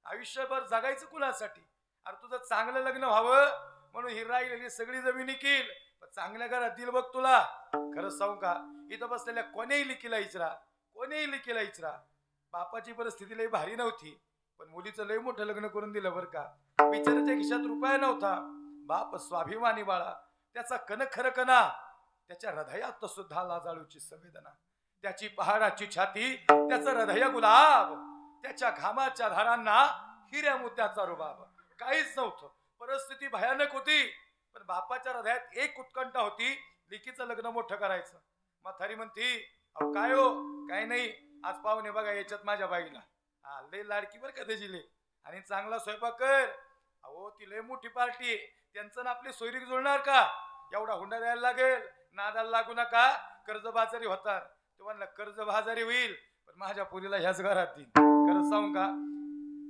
आयुष्यभर जगायचं कुणासाठी. अरे तुझं चांगलं लग्न व्हावं म्हणून ही राहिलेली सगळी जमीन इकील, पण चांगल्या घरात दिल बघ तुला. खरंच सांगू का, इथं बसलेल्या कोणीही लिकीला इचरा, बापाची परिस्थिती लई भारी नव्हती, पण मुलीचं लई मोठं लग्न करून दिलं बरं का. बिचाराच्या खिशात रुपया नव्हता. बाप स्वाभिमानी बाळा, त्याचा कणा, त्याच्या हृदयात सुद्धा लाजाळूची संवेदना, त्याची पहाडाची छाती, त्याचं हृदय गुलाब, त्याच्या घामाच्या धारांना हिऱ्या मोत्याचा रुबाब. काहीच नव्हतं, परिस्थिती भयानक होती, पण बापाच्या हृदयात एक उत्कंठा होती, लेकीचं लग्न मोठं करायचं. म्हातारी म्हणती, अहो काय हो, काय नाही, आज पाहुणे बघा याच्यात माझ्या बाईला. हा लय लाडकी बरं का त्याची लेक, आणि चांगला स्वयंपाक कर. अहो ती लय मोठी पार्टी आहे, त्यांचं ना आपली सोयरीक जुळणार का? एवढा हुंडा द्यायला लागेल, नादाला लागू नका, कर्जबाजारी होतात. ते म्हणलं कर्जबाजारी होईल, पण माझ्या पोरीला ह्याच घरात येईल. खरं सांगू का,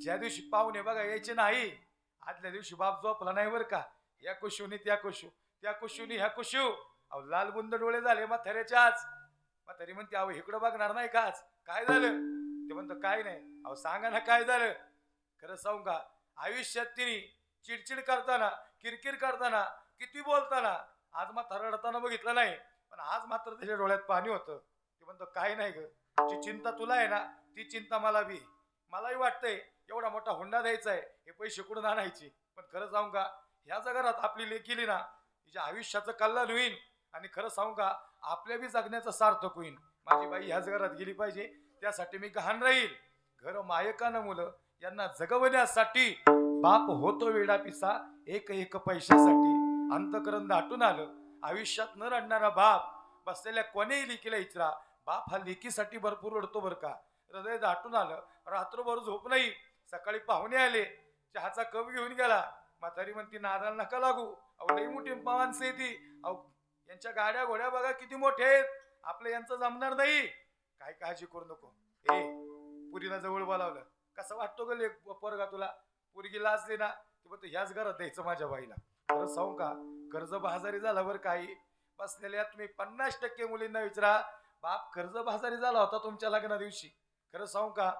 ज्या दिवशी पाहुणे बघा यायचे नाही, आदल्या दिवशी बाप झोपला नाही बरं का. या कुशूनी त्या कुशू, त्या कुशूनी ह्या कुशू. अहो लाल बुंद डोळे झाले म्हाताऱ्याच्याच. म्हातारी म्हणते, अहो इकडं बघणार नाही काच, काय झालं? ते म्हणतो काय नाही. अहो सांगा ना काय झालं. खरं सांगू का, आयुष्यात तिने चिडचिड करताना, किरकिर करताना, किती बोलताना, आज मात्र रडताना बघितलं नाही, पण आज मात्र त्याच्या डोळ्यात पाणी होतं. ते म्हणतो काय नाही ग, जी चिंता तुला आहे ना ती चिंता मला बी. मलाही वाटतंय एवढा मोठा हुंडा द्यायचा आहे, हे पैसे कुठून आणायचे. पण खरं सांगू का, ह्या जगात आपली लेक केली ना, तिच्या आयुष्याचं कल्याण होईल, आणि खरं सांगू का आपल्या बी जगण्याचं सार्थक होईल. माझी बाई ह्याच घरात गेली पाहिजे, त्यासाठी मी गहाण राहील. घर मायकानं मुलं यांना जगवण्यासाठी बाप होतो वेडा पिसा एक एक पैशासाठी. अंतकरण दाटून आलं, आयुष्यात न रडणारा बाप बसलेल्या कोणीही लेकीला इचरा, बाप हा लेकीसाठी भरपूर रडतो बरं का. हृदय दाटून आलं, रात्रभर झोप नाही. सकाळी पाहुणे आले, चहाचा कप घेऊन गेला. म्हातारी म्हणती नादाला नका लागू, अहो लई मोठी माणसं आहे ती, अहो यांच्या गाड्या घोड्या बघा किती मोठे आहेत, आपलं यांचं जमणार नाही. काय काळजी करू नको. ए पुरीला जवळ बोलावलं, कसं वाटतो ग लेक पोरगा तुला? पुरगी लाजली ना, ती म्हणतो ह्याच घरात द्यायचं माझ्या बाईला. खरं सांगू का, कर्ज बाजारी झाला बरं. काही बसलेल्या तुम्ही 50% मुलींना विचारा, बाप कर्ज बाजारी झाला होता तुमच्या लग्ना दिवशी. खरं सांगू का,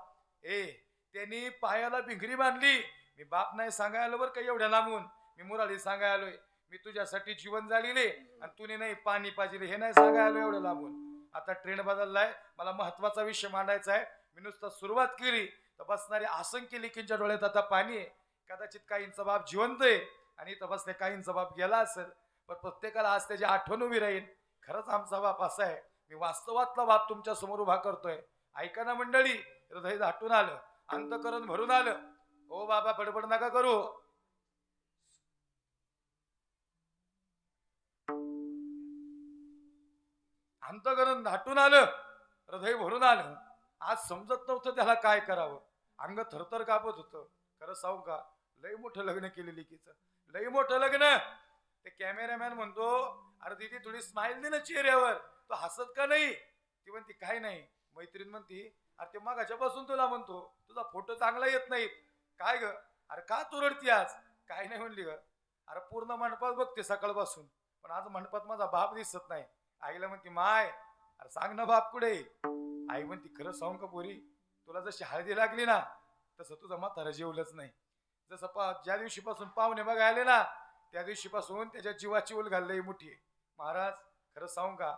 त्यांनी पायाला भिंगरी बांधली. मी बाप नाही सांगायला बरं का एवढ्या लांबून, मी मुरारी सांगायलोय, मी तुझ्यासाठी जीवन झालेले आणि तुने नाही पाणी पाजिले, हे नाही सांगायलो एवढ्या लांबून. आता ट्रेंड बदललाय, मला महत्वाचा विषय मांडायचा आहे. मी नुसतं सुरुवात केली तर बसणारे असंख्य लेकींच्या डोळ्यात आता पाणी आहे. कदाचित काहींचा बाप जिवंत आहे आणि इथं बसले काहींचा बाप गेला असेल, पण प्रत्येकाला आज त्याची आठवण उभी राहील. खरंच आमचा बाप असा आहे. मी वास्तवातला बाप तुमच्या समोर उभा करतोय. ऐका ना मंडळी, हृदय दाटून आलं, अंतकरण भरून आलं. ओ बाबा बडबड नका करू. अंतकरण दाटून आलं, हृदय भरून आलं. आज समजत नव्हतं त्याला काय करावं, अंग थरथर कापत होतं. खरं सांगू का, लय मोठं लग्न केलं लेकीचं, लय मोठं लग्न. ते कॅमेरामॅन म्हणतो, अरे दीदी थोडी स्माइल दे ना चेहऱ्यावर, तो हसत का नाही? ती म्हणते काय नाही. मैत्रीण म्हणती, अरे ते मागाच्या पासून तुला म्हणतो, तुझा फोटो चांगला येत नाही. काय ग, अरे का तू रडती आज? काय नाही म्हणली ग, अरे पूर्ण मंडपात बघते सकाळपासून, पण आज मंडपात माझा बाप दिसत नाही. आईला म्हणते, माय अरे सांग ना बाप कुठे? आई म्हणती, खरं सांगू का पोरी, तुला जशी हळदी लागली ना तसं तुझा म्हातारा जेवलंच नाही. जसं ज्या दिवशीपासून पाहुणे बघायला आले ना, त्या दिवशीपासून त्याच्या जीवाची उल घाललंय मोठी आहे. महाराज खरं सांगू का,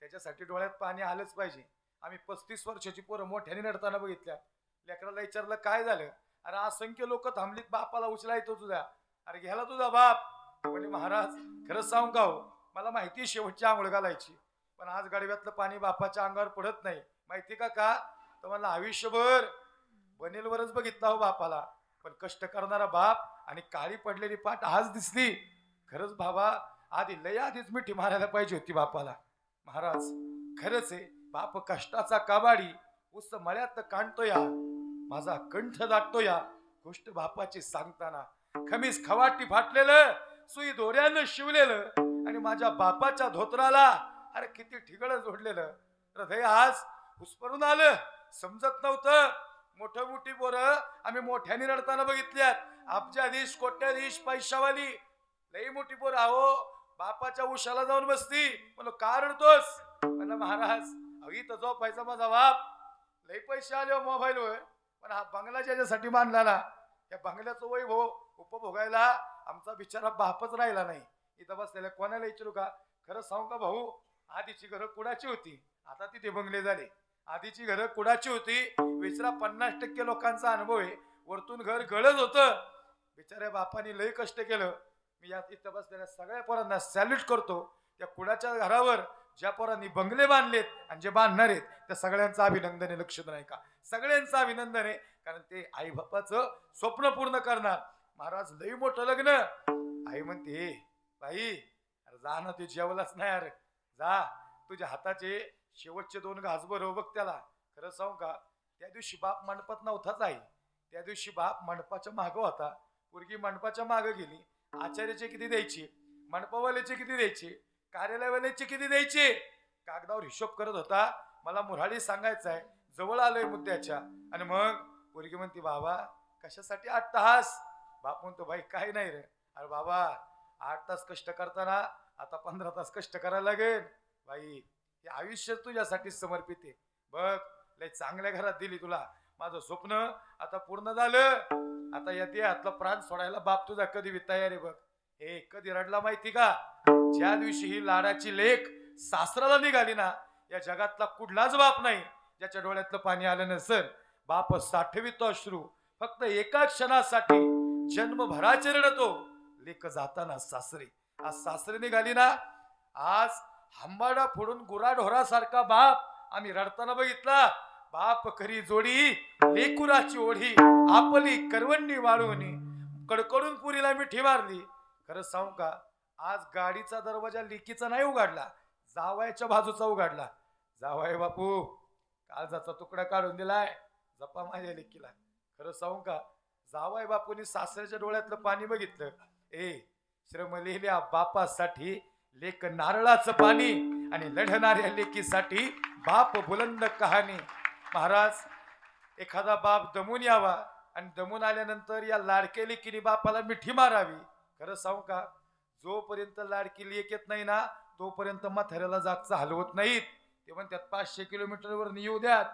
त्याच्यासाठी डोळ्यात पाणी आलंच पाहिजे. आम्ही 35 वर्षाची पोरं मोठ्याने नडताना बघितल्या. लेकराला विचारलं काय झालं, अरे असंख्य लोक थांबलीत बापाला उचलायचो तुझा, अरे घ्याला तुझा बाप. म्हणजे महाराज खरं सांगू का हो, मला माहिती शेवटची आंघोळ घालायची, पण आज गाडव्यातलं पाणी बापाच्या अंगावर पडत नाही. माहिती का तर मला आयुष्यभर बनेलवरच बघितला हो बापाला, पण कष्ट करणारा बाप आणि काळी पडलेली पाठ आज दिसली. खरंच बाबा आधी लय आधीच मिठी मारायला पाहिजे होती बापाला. महाराज खरंच आहे, बाप कष्टाचा काबाडी उस मळ्यात काढतो या, माझा कंठ दाटतो या गोष्ट बापाची सांगताना. खमीस खवाटी फाटलेलं, सुई दोऱ्यानं शिवलेलं, आणि माझ्या बापाच्या धोत्राला अरे किती ठिगळं जोडलेलं. हृदय आज हुसपरून आलं. समजत नव्हतं. मोठं मोठी पोरं आम्ही मोठ्याने रडताना बघितल्यात. अब्जाधीश कोट्याधीश पैशावाली लई मोठी पोरं आहो बापाच्या उशाला जाऊन बसती. म्हणलो का रडतोस? म्हणलं महाराज इथं झोपायचा माझा बाप, लई पैसे आले मोबाईलवर, पण हा बंगला ज्याच्यासाठी बांधला ना, या बंगल्याचं वैभव उपभोगायला आमचा बिचारा बापच राहिला नाही. इथं बसलेल्या कोणाला विचारू का, खरं सांगू का भाऊ, आधीची घरं कुणाची होती, आता तिथे बंगले झाले. आधीची घरं कुणाची होती विचारा, 50% लोकांचा अनुभव आहे. वरतून घर गळत होतं. बिचाऱ्या बापाने लय कष्ट केलं. मी या इथं बसलेल्या सगळ्या पोरांना सॅल्यूट करतो. त्या कुणाच्या घरावर ज्या पोरांनी बंगले बांधलेत आणि जे बांधणार आहेत त्या सगळ्यांचं अभिनंदन आहे. लक्ष नाही का, सगळ्यांचं अभिनंदन आहे. कारण ते आई बापाचं स्वप्न पूर्ण करणार. महाराज लई मोठं लग्न. आई म्हणते बाई अरे जा ना, तू जेवलाच नाही अरे, जा तुझ्या हाताचे शेवटचे 2 घास भरव बघ त्याला. खरं सांगू का, त्या दिवशी बाप मंडपात नव्हताच आई. त्या दिवशी बाप मंडपाच्या मागं होता. पोरगी मंडपाच्या मागं गेली. आचार्याचे किती द्यायचे, मंडपावाल्याचे किती द्यायचे, कार्यालयवाल्याचे किती द्यायचे, कागदावर हिशोब करत होता. मला मुराळी सांगायचं आहे, जवळ आलोय मुद्द्याच्या. आणि मग पोरगी म्हणते बाबा कशासाठी 8 तास. बाप म्हणतो बाई काही नाही रे. अरे बाबा 8 तास कष्ट करताना आता 15 तास कष्ट करायला लागेल. बाई हे आयुष्य तुझ्यासाठी समर्पित आहे. बघ लय चांगल्या घरात दिली तुला. माझं स्वप्न आता पूर्ण झालं. आता या देहातला प्राण सोडायला बाप तुझा कधी बी तयार आहे बघ. हे कधी रडला माहिती का, ज्या दिवशी ही लाडाची लेक सासराला निघाली ना, या जगातला कुठलाच बाप नाही ज्याच्या डोळ्यातलं पाणी आलं नसेल. बाप साठवितो अश्रू फक्त एका क्षणासाठी, जन्मभराचे रडतो लेक जाताना सासरी. आज सासरी निघाली ना, आज हंबाडा फोडून गुराढोरासारखा बाप आम्ही रडताना बघितला. बाप करी जोडी लेकुराची ओढी, आपली करवंडी वाळवणी, कडकडून पुरीला मिठी मारली. खरं सांगू का, आज गाडीचा दरवाजा लेकीचा नाही उघडला, जावयाच्या बाजूचा उघडला. जावाय बापू काळजाचा तुकडा काढून दिलाय, जपा माझ्या लेकीला. खरं सांगू का, जावाय बापूंनी सासऱ्याच्या डोळ्यातलं पाणी बघितलं. श्रम लिहिल्या बापासाठी लेक नारळाचं पाणी, आणि लढणाऱ्या लेकीसाठी बाप बुलंद कहाणी. महाराज एखादा बाप दमून यावा आणि दमून आल्यानंतर या लाडक्या लेकीने बापाला मिठी मारावी. खरं सांगू का, जोपर्यंत लाडकी लेक येत नाही ना, तोपर्यंत म्हाताऱ्याला जागचं हलवत नाहीत. ते म्हणतात 500 किलोमीटरवर येऊ द्यात,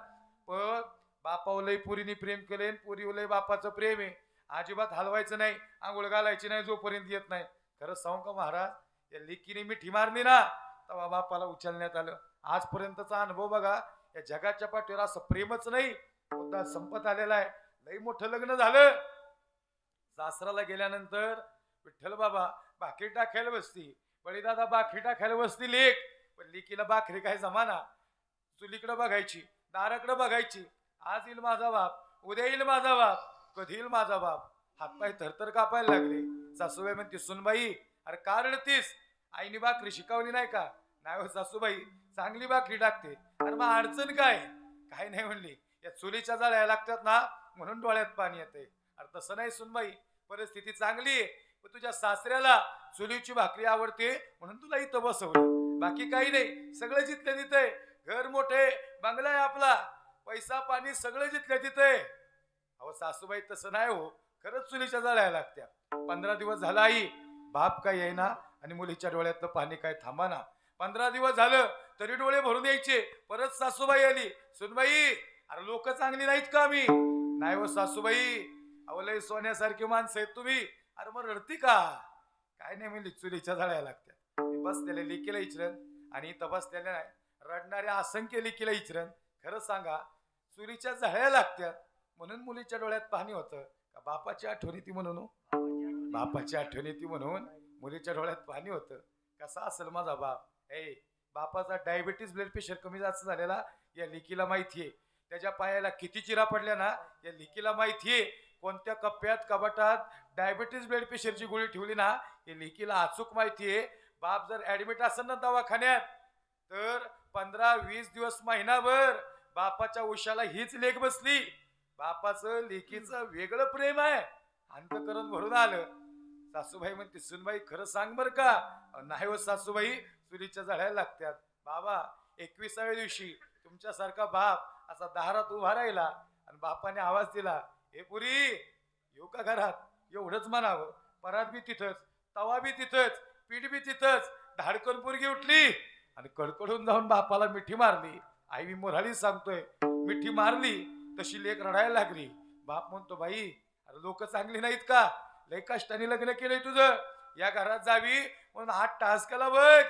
पण बापावर लय पुरीने प्रेम केले, पुरीवर लय बापाचं प्रेम आहे, अजिबात हलवायचं नाही, आंघोळ घालायची नाही जोपर्यंत येत नाही. खरं सांगू का महाराज, या लेकीने मिठी मारली ना, तेव्हा बापाला उचलण्यात आलं. आजपर्यंतचा अनुभव बघा, या जगाच्या पाठीवर असं प्रेमच नाही, मुद्दा संपत आलेला आहे. लई मोठं लग्न झालं. सासराला गेल्यानंतर विठ्ठल बाबा भाकरी टाकायला बसती, बळीदादा भाकरी टाकायला बसती लेक. पण लेकीला भाकरी काय जमाना, चुलीकडे बघायची, दाराकडे बघायची. आज येईल माझा बाप, उद्या येईल माझा बाप, कधी येईल माझा बाप. हातपाय थरथर कापायला लागले. सासूबाई म्हणते सुनबाई अरे का रडतीस, आईने भाकरी शिकवली नाही का. नाही हो सासूबाई, चांगली भाकरी टाकते. अरे मग अडचण काय, काय नाही म्हणली, या चुलीच्या जाळ्या लागतात ना म्हणून डोळ्यात पाणी येते. अरे तसं नाही सुनबाई, परिस्थिती चांगली आहे, पण तुझ्या सासऱ्याला चुलीची भाकरी आवडते म्हणून तुला इथं बसवलं, बाकी काही नाही. सगळं जिथलं तिथे, घर मोठे, बंगला आहे आपला, पैसा पाणी सगळं जिथलं तिथे. अहो सासूबाई तसं नाही हो, खरंच चुलीच्या जाळ्या लागत्या. 15 दिवस झाला आई बाप काय येईना आणि मुलीच्या डोळ्यातलं पाणी काय थांबाना. 15 दिवस झालं तरी डोळे भरून यायचे. परत सासूबाई आली, सुनबाई अरे लोक चांगली नाहीत का आम्ही. नाही हो सासूबाई, अहो लय सोन्यासारखी माणसं आहेत तुम्ही. अरे मग रडती का, काय नाही म्हणली, चुलीच्या जाळ्या लागत्या. बसलेल्या लेकीला इचरण आणि इथं बसलेल्या नाही रडणाऱ्या असंख्य लेकीला इचरण. खरं सांगा, चुलीच्या जाळ्या लागत्यात म्हणून मुलीच्या डोळ्यात पाणी होतं का बापाची आठवण येते म्हणून, बापाची आठवण येते म्हणून मुलीच्या डोळ्यात पाणी होतं. कसा असेल माझा बाप. बापाचा डायबिटीस ब्लड प्रेशर कमी जास्त झालेला या लेकीला माहितीये. त्याच्या पायाला किती चिरा पडल्या ना या लेकीला माहितीये. कोणत्या कप्प्यात कपाटात डायबिटीस ब्लड प्रेशरची गोळी ठेवली ना या लेकीला अचूक माहितीये. बाप जर ऍडमिट असेल ना दवाखान्यात तर 15-20 दिवस महिनाभर बापाच्या उशाला हीच लेक बसली. बापाचं लेकीचं वेगळं प्रेम आहे, अंतकरण भरून आलं. सासूबाई म्हणते सुनबाई खरं सांग बर का. नाही हो सासूबाई, चुलीच्या जाळ्या लागतात. बाबा 21व्या दिवशी तुमच्यासारखा बाप असा दारात उभा राहिला आणि बापाने आवाज दिला, हे पुरी येऊ का घरात. एवढंच म्हणावं, परात बी तिथंच, तवा बी तिथंच, पीठ बी तिथंच. धाडकन पोरगी उठली आणि कडकडून जाऊन बापाला मिठी मारली. आई मी मोराळी सांगतोय, मिठी मारली तशी लेक रडायला लागली. बाप म्हणतो बाई अरे लोक चांगली नाहीत का, लय कष्टाने लग्न केलंय तुझं, या घरात जावी म्हणून 8 तास केला बघ.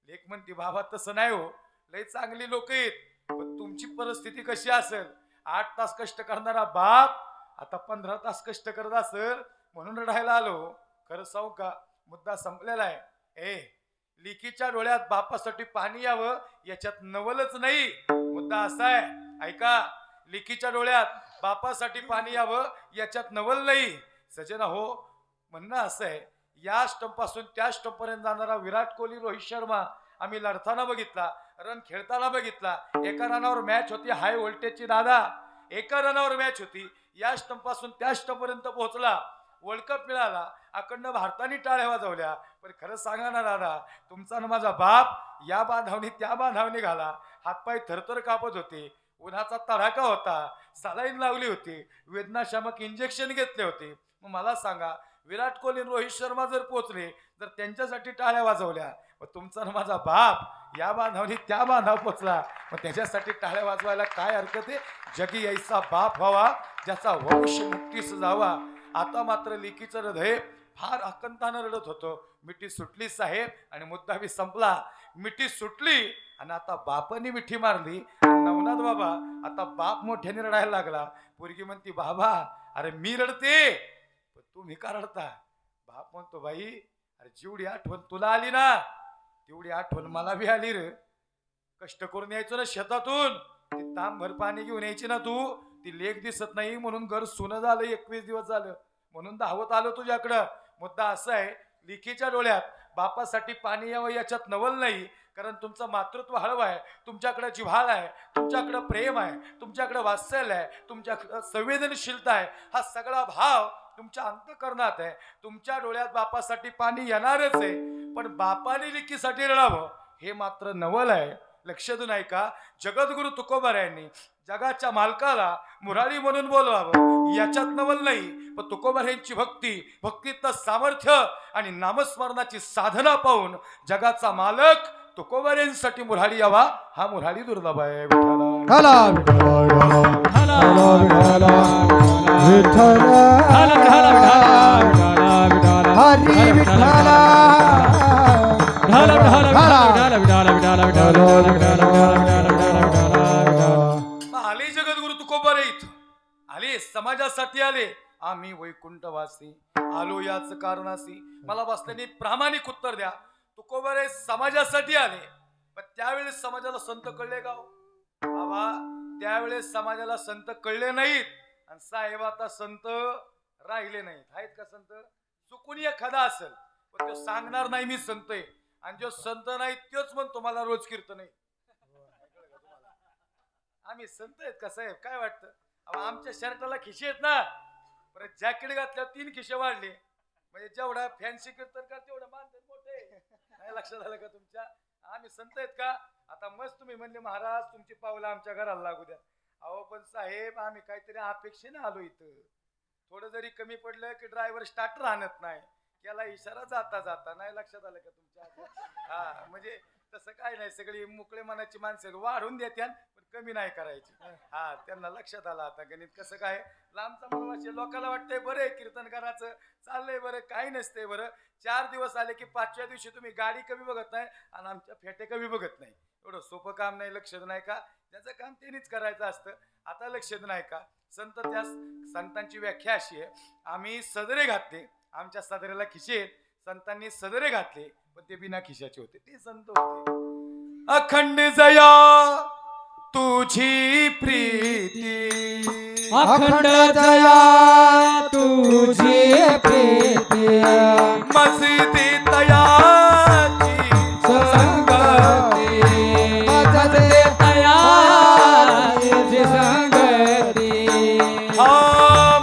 लेक म्हणते बाबा तसं नाही हो, लय चांगली लोक आहेत, पण तुमची परिस्थिती कशी असेल. 8 तास कष्ट करणारा बाप आता 15 तास कष्ट करत असेल म्हणून रडायला आलो. खरं सांगू का, मुद्दा संपलेला आहे. लिकीच्या डोळ्यात बापासाठी पाणी यावं याच्यात नवलच नाही. मुद्दा असा आहे, ऐका, लिकीच्या डोळ्यात बापासाठी पाणी यावं याच्यात नवल नाही. सजना हो, म्हणणं असं आहे, या स्टंप पासून त्या स्टंप पर्यंत जाणारा विराट कोहली, रोहित शर्मा आम्ही लढताना बघितला, रन खेळताना बघितला. एका रनावर मॅच होती हाय व्होल्टेजची दादा, एका रनावर मॅच होती. या स्टंप पासून त्या स्टंप पर्यंत पोहोचला, वर्ल्ड कप मिळाला, अखंड भारताने टाळ्या वाजवल्या. पण खरं सांगा ना दादा, तुमचा ना माझा बाप या बांधावनी त्या बांधावनी घाला, हातपाय थरथर कापत होते, उन्हाचा तडाखा होता, सलाईन लावली होती, वेदनाशामक इंजेक्शन घेतले होते. मग मला सांगा, विराट कोहली, रोहित शर्मा जर पोचले, जर त्यांच्यासाठी टाळ्या वाजवल्या, मग तुमचा ना माझा बाप या बांधावनी त्या बांधाव पोचला, मग त्याच्यासाठी टाळ्या वाजवायला काय हरकत आहे? जगी यायचा बाप व्हावा, ज्याचा वंश मुक्तीस जावा. आता मात्र लेकीचं हृदय फार आकंतानं रडत होतं. मिठी सुटली साहेब, आणि मुद्दा बी संपला. मिठी सुटली आणि आता बापानी मिठी मारली. नवनाथ बाबा आता बाप मोठ्याने रडायला लागला. पोरगी म्हणती, बाबा अरे मी रडते, पण तुम्ही का रडता? बाप म्हणतो, बाई अरे जेवढी आठवण तुला आली ना, तेवढी आठवण मला बी आली रे. कष्ट करून यायचो ना शेतातून, ती तांबभर पाणी घेऊन यायची ना तू, ती लेक दिसत नाही म्हणून घर सुनं झालं, 21 दिवस झालं म्हणून धावत आलो तुझ्याकडं. मुद्दा असा आहे, लिखीच्या डोळ्यात बापासाठी पाणी यावं याच्यात नवल नाही, कारण तुमचं मातृत्व हळव आहे, तुमच्याकडे जिव्हाळ आहे, तुमच्याकडे प्रेम आहे, तुमच्याकडे वात्सल्य आहे, तुमच्याकडे संवेदनशीलता आहे. हा सगळा भाव तुमच्या अंतःकरणात आहे. तुमच्या डोळ्यात बापासाठी पाणी येणारच आहे, पण बापाने लिखीसाठी रडावं हे मात्र नवल आहे. लक्ष देऊन ऐका, जगद्गुरु तुकोबारायांनी जगाच्या मालकाला मुरारी म्हणून बोलवावं याच्यात नवल नाही, पण तुकोबारायांची भक्तीतलं सामर्थ्य आणि नामस्मरणाची साधना पाहून जगाचा मालक तुकोबारायांसाठी मुरारी यावा, हा मुरारी दुर्लभ आहे. हला विठ्ठल हरी विठ्ठल आले जगद्गुरु तुकोबारे इथं आले, समाजासाठी आले. आम्ही वैकुंठवासी आलो याच कारणासी. मला बसल्याने प्रामाणिक उत्तर द्या, तुकोबारे समाजासाठी आले, पण त्यावेळेस समाजाला संत कळले का बाबा? त्यावेळेस समाजाला संत कळले नाहीत, आणि साहेब आता संत राहिले नाहीत. आहेत का संत? चुकून एखादा असेल, पण तो सांगणार नाही मी संत आहे, आणि जो संत नाही तोच म्हणतो मला रोज कीर्तन आहे. आम्ही संत आहेत का साहेब? काय वाटतं? आमच्या शर्टाला खिशे आहेत ना, परत जॅकेट घातल्यावर 3 खिशे वाढले, म्हणजे जेवढा फॅन्सी कीर्तन का तेवढं मानधन मोठे. नाही लक्षात आलं का तुमच्या? आम्ही संत आहेत का? आता मस्त तुम्ही म्हणले महाराज तुमची पावलं आमच्या घराला लागू द्या. अहो पण साहेब, आम्ही काहीतरी अपेक्षेने आलो इथं. थोडं जरी कमी पडलं की ड्रायव्हर स्टार्टर आणत नाही, त्याला इशारा जाता जाता. नाही लक्षात आलं का तुमच्या? हा, म्हणजे तसं काय नाही, सगळी मोकळे मनाची माणसं वाढून देत्यान, पण कमी नाही करायची. हा, त्यांना लक्षात आलं आता गणित कसं काय. लांबचा प्रवासी लोकांना वाटतंय बरं कीर्तनकाराचं चाललंय बरं, काही नसतंय बरं. 4 दिवस आले की 5व्या दिवशी तुम्ही गाडी कमी बघत नाही आणि आमच्या फेटे कमी बघत नाही. एवढं सोपं काम नाही. लक्षात नाही का? ज्याचं काम त्यांनीच करायचं असतं. आता लक्षात नाही का? त्या संतांची व्याख्या अशी आहे, आम्ही सदरे घातले, आमच्या सदरेला खिशे आहेत. संतांनी सदरे घातले, पण ते बिना खिशाचे होते, ते संत होते. अखंड जया तुझी प्रीती, अखंड जया तुझी प्रीती, मस्ती तयाची संगती, मजले तयाची संगती. हा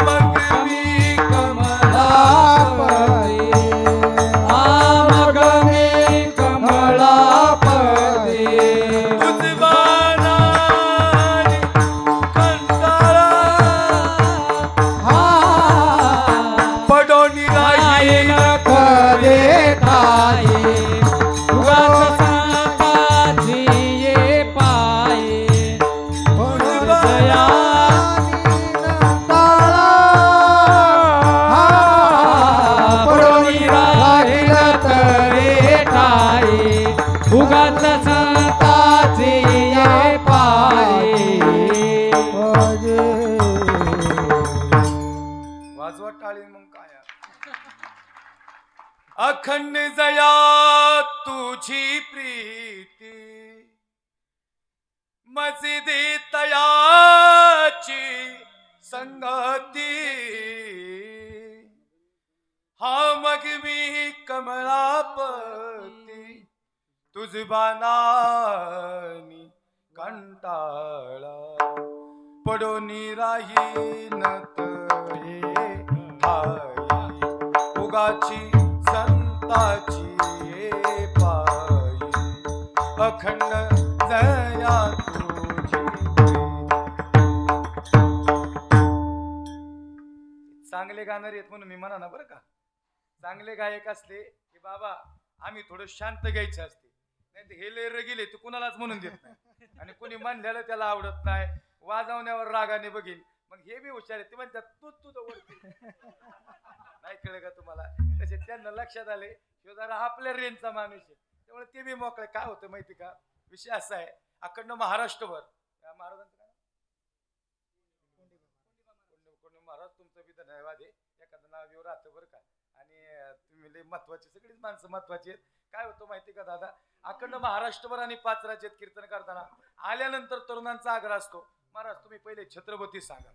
मग मी कमलापती, हा मग मी कमलापती. तुझवाना कंटाळा पडोनी राहील करे ठाई, उगाच संताची ये पायी. जया पडोनी राहील करे ठाई, उगाच संताची ये पायी. वाजवा टाळी मग काय. अखंड जया तुझी प्रीती, मस्ती तयाची संगती हा मग मी कमळापती तुझ बाणानी कंटाळा पडून राहीनत हे ठाई उगाची संताची पायी अखंड जया तुझी. चांगले गाणारे आहेत म्हणून मी म्हणा ना बरं का. चांगले गायक असले की बाबा आम्ही थोडं शांत गायचं असते, नाही तर हे लेर गेले ते कुणालाच म्हणून देत नाही आणि कुणी म्हणलेलं त्याला आवडत नाही, वाजवण्यावर रागाने बघील. मग हे बी हुशार आहे, ते म्हणतात तू तुझं ओळखी नाही कळलं का तुम्हाला. तसे त्यांना लक्षात आले किंवा जरा आपल्या रेंजचा माणूस आहे त्यामुळे ते बी मोकळे. काय होतं माहिती का, विषय असा आहे अखंड महाराष्ट्रभर महाराजांचं काय कोणी महाराज तुमचं बी धन्यवाद आहे, एखादं नाव येऊ राहतं बरं का. आणि तुम्ही लई महत्वाची, सगळीच माणसं महत्वाची आहेत. काय होतं माहिती का दादा, अखंड महाराष्ट्रभर आणि 5 राज्यात कीर्तन करताना आल्यानंतर तरुणांचा आग्रह असतो, महाराज तुम्ही पहिले छत्रपती सांगा,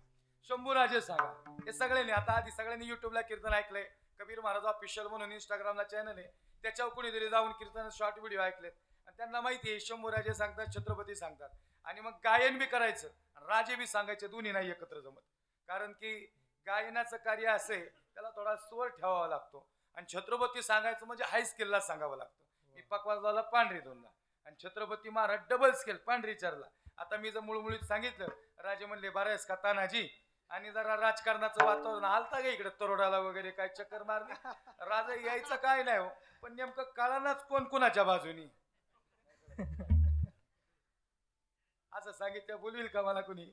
शंभूराजे सांगा. हे सगळ्यांनी आता आधी सगळ्यांनी युट्यूबला कीर्तन ऐकलंय, कबीर महाराज ऑफिशियल म्हणून इंस्टाग्रामला चॅनल आहे त्याच्यावर कोणीतरी जाऊन कीर्तन शॉर्ट व्हिडिओ ऐकलेत आणि त्यांना माहिती आहे शंभूराजे सांगतात, छत्रपती सांगतात. आणि मग गायन बी करायचं, राजे बी सांगायचे, दोन्ही नाही एकत्र जमत. कारण की गायनाचं कार्य असे त्याला थोडा स्वर ठेवावा लागतो आणि छत्रपती सांगायचं म्हणजे हाय स्केलला सांगावं लागतं. मी पकवाजला पांढरी दोनला आणि छत्रपती महाराज डबल स्केल पांढरी चारला. आता मी जर मुळमुळीत सांगितलं, राजे म्हणले बरायस का तानाजी, आणि जरा राजकारणाचं वातावरण आलता का इकडे तरोडाला वगैरे काय चक्कर मारली, राजा यायचं काय नाही हो, पण नेमकं कळानाच कोण कोणाच्या बाजूनी. असं सांगितलं बोलवील का मला कुणी.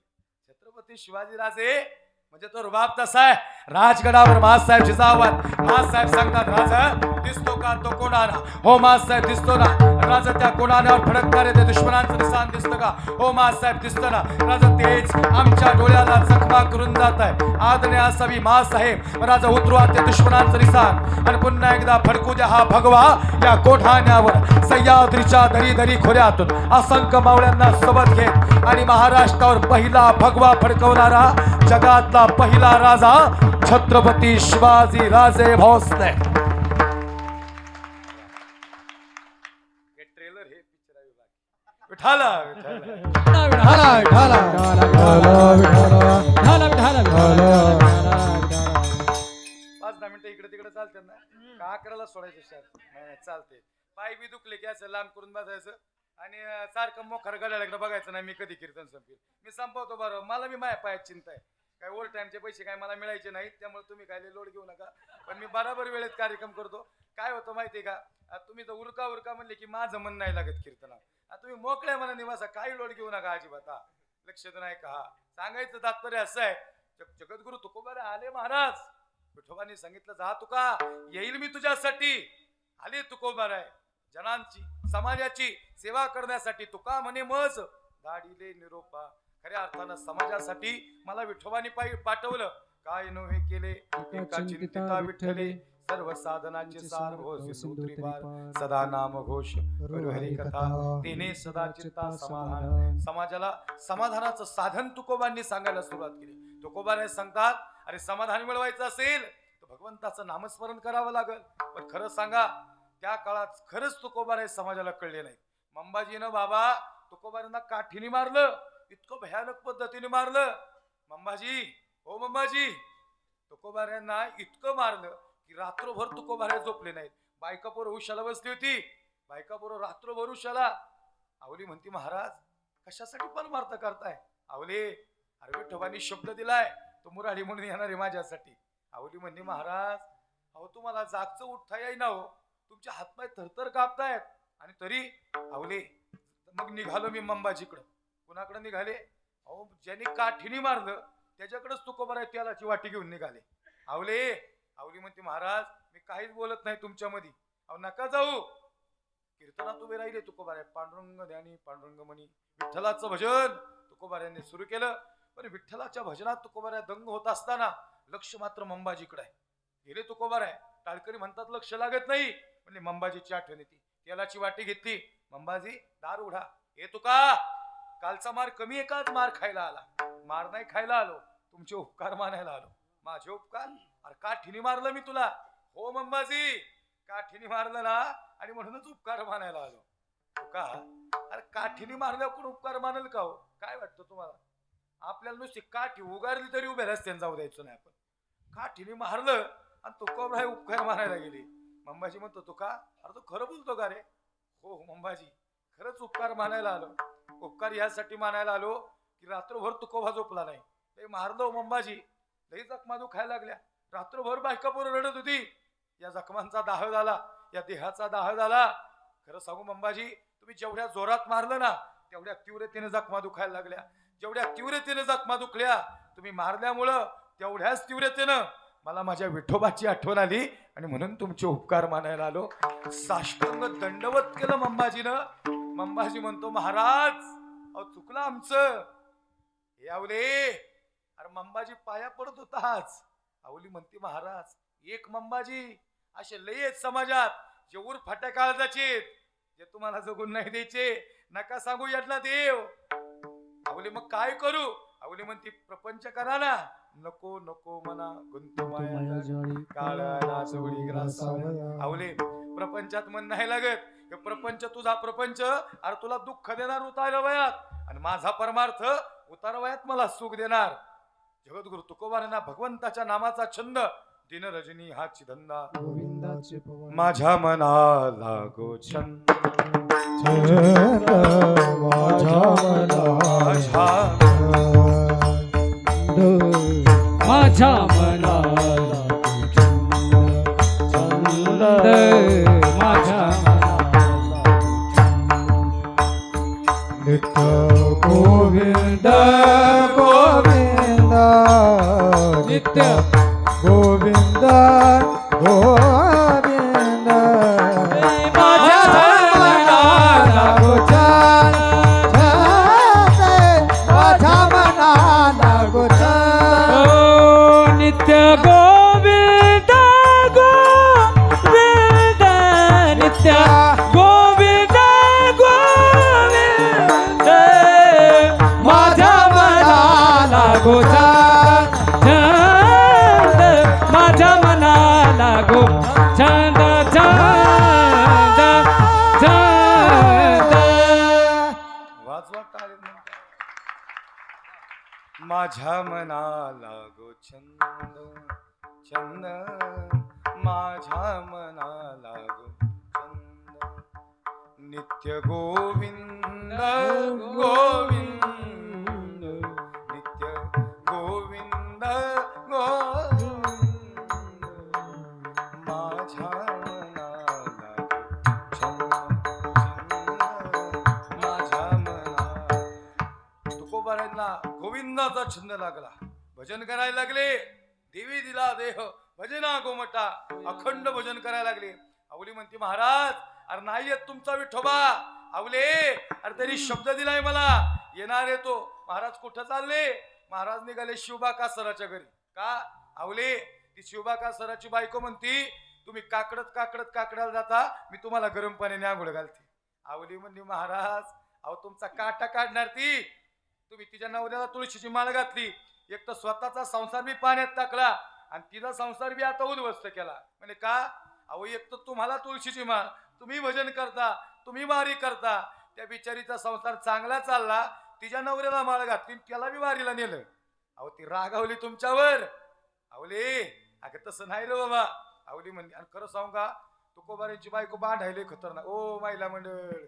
छत्रपती शिवाजी राजे म्हणजे तो रुबाब तसा आहे. राजगडावर महासाहेब जिजाबाद, महासाहेब सांगतात राजा दिसतो का तो कोणाना, हो महासाहेब दिसतो ना. राजा त्या कोणावर फडकणारे ते दुश्मनांचं निशाण दिसतं का, हो महासाहेब दिसतं ना. राजा तेच आमच्या डोळ्याला जखमा करून जात आहे, आदने असावी महासाहेब. राजा उतरवा ते दुश्मनांचं निशाण आणि पुन्हा एकदा फडकू द्या हा भगवा या कोठाण्यावर. सह्याद्रीच्या दरी दरी खोऱ्यातून असंख्य मावळ्यांना सोबत घेत आणि महाराष्ट्रावर पहिला भगवा फडकवणारा जगातला पहिला राजा छत्रपती शिवाजी राजे भोसले. हे ट्रेलर हे पिक्चर आहे विठाला पाच 10 मिनिटं इकडे तिकडे चालते ना का, 11ला सोडायचं शाळेत नाही चालते. पाय बी दुखले की असं लांब करून बसायचं आणि सारखं मोखर गडाकडे बघायचं नाही मी कधी कीर्तन संपेल. मी संपवतो बरोबर, मला बी माझ्या पायात चिंता आहे. काय ओव्हर टाइमचे पैसे काय मला मिळायचे नाहीत त्यामुळे तुम्ही काय लोड घेऊ नका, पण मी बराबर वेळेत कार्यक्रम करतो. काय होतं माहितीये का, तुम्ही जर उरका म्हणले की माझं मन नाही लागत कीर्तनात. तुम्ही मोकळ्या मनाने बसा, काही लोड घेऊ नका अजिबात. लक्षात नाही का, सांगायचं तात्पर्य असं आहे, जगद्गुरु तुकोबा आले महाराज, विठोबांनी सांगितलं जा तुका येईल मी तुझ्यासाठी. आले तुकोबाराय जनांची समाजाची सेवा करण्यासाठी. तुका म्हणे मज दाडीले निरोपा, खऱ्या अर्थानं समाजासाठी मला विठोबानी पाठवलं. काय नव्हे केले एका चिंतिता विठ्ठले, सर्व साधनाचे सार हो सिंधुत्री पार. सदा नाम घोष करू हरी कथा, तेने सदा चित्ता समाधान. समाजाला समाधानाचं साधन तुकोबांनी सांगायला सुरुवात केली. तुकोबाने सांगतात अरे समाधान मिळवायचं असेल तर भगवंताचं नामस्मरण करावं लागल. पण खरं सांगा त्या काळात खरंच तुकोबाने समाजाला कळले नाही. मंबाजीनं बाबा तुकोबांना काठीने मारलं, इतकं भयानक पद्धतीने मारलं. मंबाजी हो मंबाजी, तुकोबाऱ्यांना इतकं मारलं की रात्रभर तुकोबाऱ्या झोपले नाहीत. बायकापोर उशाला बसली होती, बायकापोर रात्रभर उशाला. आवली म्हणती महाराज कशासाठी पण मारता करताय. आवले अरे विठोबांनी शब्द दिलाय तो मुराडी म्हणून येणार आहे माझ्यासाठी. आवली म्हणली महाराज अहो तुम्हाला जागचं उठता येईना हो, तुमचे हातपाय थरथर कापतायत. आणि तरी आवले मग निघालो मी मंबाजीकडं. कुणाकडे निघाले, अहो ज्यांनी काठीने मारलं त्याच्याकडेच तुकोबाराय त्यालाची वाटी घेऊन निघाले. आवली म्हणते महाराज मी काहीच बोलत नाही तुमच्यामध्ये, अहो नका जाऊ. कीर्तनात उभे राहिले तुकोबाराय, पांडुरंग ध्यानी पांडुरंग म्हणी. विठ्ठलाचं भजन तुकोबारायांनी सुरू केलं. पण विठ्ठलाच्या भजनात तुकोबाराय दंग होत असताना लक्ष मात्र मंबाजीकडे आहे. गेले तुकोबाराय, टाळकरी म्हणतात लक्ष लागत नाही, म्हणजे मंबाजीची आठवण येते. तेलाची वाटी घेतली, मंबाजी दार उघडा. हे तुका कालचा मार कमी एकाच मार खायला आला, मार नाही खायला आलो. तुमचे उपकार मानायला आलो. माझे उपकार? अरे काठीने मारलं मी तुला. हो मंबाजी, काठीने मारलं ना, आणि म्हणूनच उपकार मानायला आलो. का? अरे काठीने मारल्यावर कोण उपकार मानेल का हो? काय वाटतं तुम्हाला? आपल्याला नुसती काठी उगारली तरी उभ्या रस्त्याने जाऊ द्यायचं नाही आपण. काठीने मारलं आणि तुकोबराय उपकार मानायला गेले. मंबाजी म्हणतो तू का? अरे तू खरं बोलतो का रे? हो मंबाजी, खरंच उपकार मानायला आलो. उपकार यासाठी मानायला आलो की रात्रभर तुकोबा झोपला नाही. ते मारलो मंबाजी, लई जखमा दुखायला लागल्या. रात्रभर बायका पोरं रडत होती. या जखमांचा दाह झाला, या देहाचा दाह झाला. खरं सांगू मंबाजी, तुम्ही जेवढ्या जोरात मारलं ना तेवढ्या तीव्रतेने जखमा दुखायला लागल्या. जेवढ्या तीव्रतेने जखमा दुखल्या तुम्ही मारल्यामुळं, तेवढ्याच तीव्रतेनं मला माझ्या विठोबाची आठवण आली आणि म्हणून तुमचे उपकार मानायला आलो. साष्टांग दंडवत केलं मंबाजीनं. मंबाजी म्हणतो महाराज, अहो चुकलं आमचं. हे आवले, अरे मंबाजी पाया पडत होताच. आवली म्हणते महाराज, एक मंबाजी असे लई आहेत समाजात जे उर फाट्या काळजाचे, जे तुम्हाला जगून नाही द्यायचे. नका सांगू यातला देव. आवली मग काय करू? आवली म्हणते प्रपंच करा ना. नको नको मना गुंतू माया काळा जोडी ग्रासावया. आवले प्रपंचात मन नाही लागत. हे प्रपंच तुझा प्रपंच, अरे तुला दुःख देणार उतार वयात, आणि माझा परमार्थ उतार वयात मला सुख देणार. जगद्गुरु तुकोबांना भगवंताच्या नामाचा छंद, दिन रजनी हाची धंदा. माझ्या मनाला गो छंद, माझ्या मनाला छंद, माझ्या नित्य गोविंद गोविंद नित्य गोविंद गोविंद माझ्या मनाला गोचर माझ्या मनाला गोचर नित्य गोविंद गोविंद नित्य गोविंद गोविंद माझ्या मनाला गोचर छंद, माझ्या मनाला गो छंद छंद छंद. वाजवा टाळी म्हणतात. माझ्या मनाला गो छंद छंद, माझ्या मनाला गो छंद. नित्य गोविंद गोविंद नित्य गोविंद गोविंद माझ्या मनाला छंद छंद, माझ्या मनाला. तुकोबारांना गोविंदाचा छंद लागला. भजन करायला लागले. देवी दिला देह भजना गोमटा, अखंड भजन करायला लागले. आवली म्हणते महाराज, अरे नाही येत तुमचा विठोबा. आवले, अरे तरी शब्द दिलाय मला, येणार येतो. महाराज कुठं चालले? महाराज निघाले शिवबाका सराच्या घरी. का? आवले, ती शिवबाका सराची बायको म्हणती तुम्ही काकडत काकडत काकडाला जाता, मी तुम्हाला गरम पाण्याने आंघोळ घालते. आवली म्हणली महाराज, अहो तुमचा काटा काढणार ती. तुम्ही तिच्या नवऱ्याला तुळशीची माळ घातली. एक तर स्वतःचा संसार बी पाण्यात टाकला आणि तिचा संसार बी आता उद्ध्वस्त केला. म्हणजे का? अहो एक तर तुम्हाला तुळशीची माळ, तुम्ही भजन करता, तुम्ही वारी करता. त्या बिचारीचा संसार चांगला चालला, तिच्या नवऱ्याला माळ घातली, त्याला बी वारीला नेलं. अहो ती रागावली तुमच्यावर. आवली, अगं तसं नाही रे बाबा. आवली म्हणली, आणि खरं सांगू का, तुकोबाऱ्यांची बायको बांधायला खतरनाक. ओ महिला मंडळ,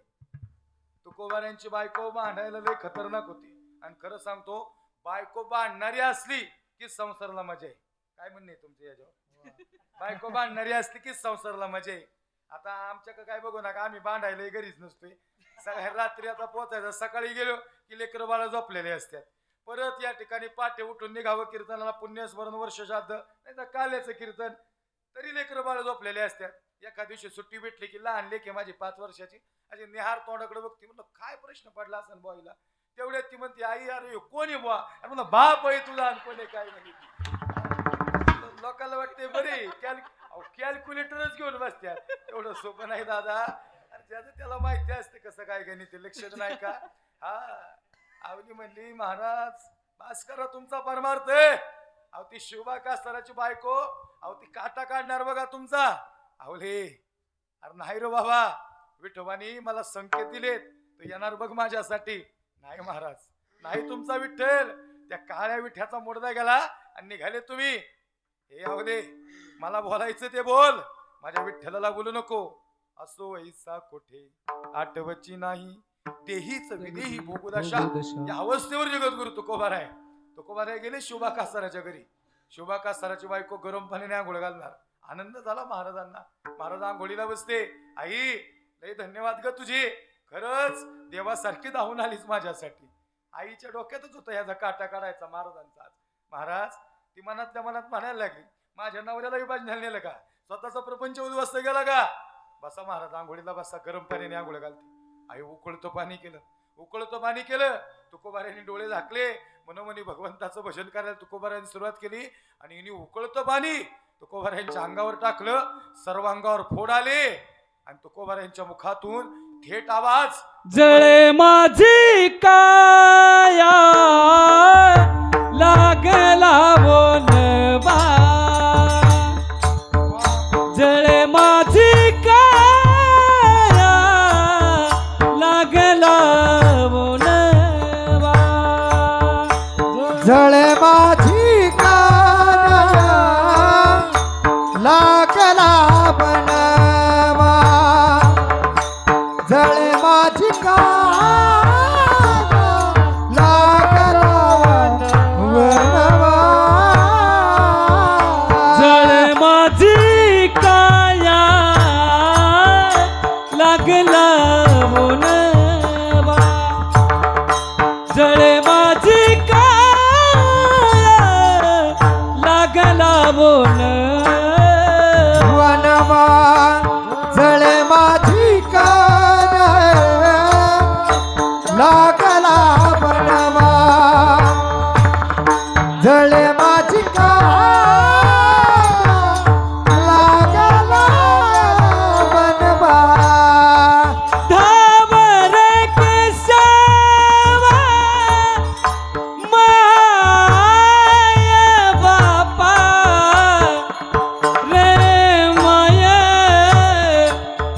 तुकोबाऱ्यांची बायको बांधायला लय खतरनाक होती. आणि खरं सांगतो, बायको बांधणारी असली की संसाराला मजा आहे. काय म्हणणे तुमच्या याच्यावर? बायको बांधणारी असली की संसाराला मजा आहे. आता आमच्याकडे काय बघू नका, आम्ही बांधायला घरीच नसतोय. सगळ्या रात्री आता पोचायचं, सकाळी गेलो की लेकरं बाळा झोपलेले असतात. परत या ठिकाणी पाठे उठून निघावं कीर्तनाला, पुण्यस्मरण वर्ष श्राद्ध नाही तर काल्याचं कीर्तन, तरी लेकरं बाळा झोपलेले असतात. एका दिवशी सुट्टी भेटली की लहान लेके माझी 5 वर्षाची अशी निहार तोंडाकडे बघते. म्हणलं काय प्रश्न पडला असं बॉईला. तेवढ्यात ती म्हणते आई अरे कोणी बुवा? अरे म्हणलं बाप आहे तुझा आणि कोणी काय म्हणते. लोकांना वाटते बरे कॅल्क्युलेटरच घेऊन बसत्यात. एवढं सोपं नाही दादा. ज्याचं त्याला माहिती असते कसं काय गणित, लक्षात नाही का? हा आवली म्हणली महाराज बस करा तुमचा परमार्थ आहे. अहो ती शिवबा सराची बायको, अहो ती काटा काढणार बघा तुमचा. अवले अरे नाही रे बाबा, विठोबानी मला संकेत दिलेत, तू येणार बघ माझ्यासाठी. नाही महाराज, नाही तुमचा विठ्ठल. त्या काळ्या विठ्याचा मुडदा गेला आणि निघाले तुम्ही. हे अवले, मला बोलायचं ते बोल, माझ्या विठ्ठलाला बोलू नको. असो ऐसा कोठे आठवची नाही, तेहीच विदेही भोगुदशा. या अवस्थेवर जगद्गुरु तुकोबाराय गेले शिवबा कासाराच्या घरी. शिवबा कासाराची बायको गरम पाण्याने आंघोळ घालणार. आनंद झाला महाराजांना. महाराज आंघोळीला बसते. आई लय धन्यवाद ग तुझे, खरंच देवासारखी धावून आलीच माझ्यासाठी. आईच्या डोक्यातच होतं ह्याचा काटा काढायचा महाराजांचा. महाराज ती मनातल्या मनात म्हणायला लागली, माझ्या नवऱ्याला विभाजन झालं नेलं का, स्वतःचा प्रपंच उद्ध्वस्त गेला का. बसा महाराज आंघोळीला बसा, गरम पाण्याने आंघोळ घालते. आई उकळतं पाणी केलं. तुकोबाऱ्यांनी डोळे झाकले, मनोमनी भगवंताचं भजन करायला तुकोबाऱ्यांनी सुरुवात केली. आणि हिने उकळतं पाणी तुकोबाऱ्यांच्या अंगावर टाकलं. सर्व अंगावर फोड आले आणि तुकोबाऱ्यांच्या मुखातून थेट आवाज, जळे माझी काया लागला बोलवा, जळे माझी काया लागला बोलवा, जळे माझी काया लागला बनवा, जळे माझी काया लागला बनवा, जळे माझी काया लागला बोलवा, जळे माझी काया लागला बोलवा, वनवा, जळे माझी काया लागला बनवा, जळे माझी काया लागला बनवा, धावर केशवा माय बापा रे माय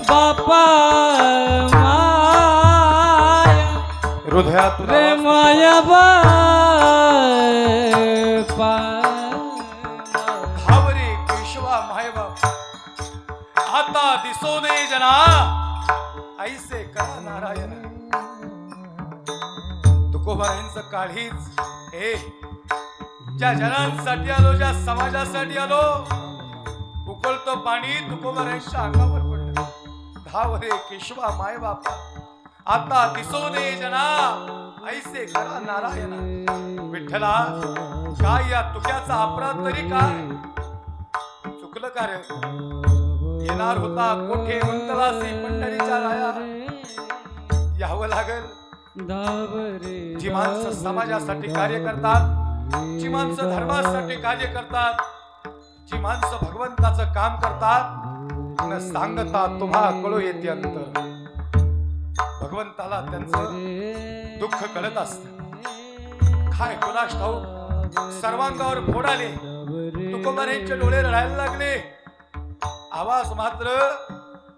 बापा माय हृदयातून रे आवाज, माय बापा. धावरे केशवा मायबाप, आता दिसो दे जना, ऐसे करा नारायण. तुकोबारायांचं काळीच हे ज्या जनांसाठी आलो, ज्या समाजासाठी आलो, उकळतं पाणी तुकोबारायांच्या अंगावर पडलं. धावरे केशवा मायबापा, आता दिसो दे जना, ऐसे करा नारायण. विठ्ठला, काय या तुक्याचा अपराध तरी काय चुकलं का रे. येणार होता कोठे वंतलासी पंढरीच्या राया, यावं लागल. जी माणसं समाजासाठी कार्य करतात, जी माणसं धर्मासाठी कार्य करतात, जी माणसं भगवंताचं काम करतात, न सांगता तुम्हा कळू येते अंतर. भगवंताला त्यांचं दुःख कळत असत. काय कोणास ठाऊक सर्वांगावर फोड आले. तुकोबारायांचे डोळे रडायला लागले. आवाज मात्र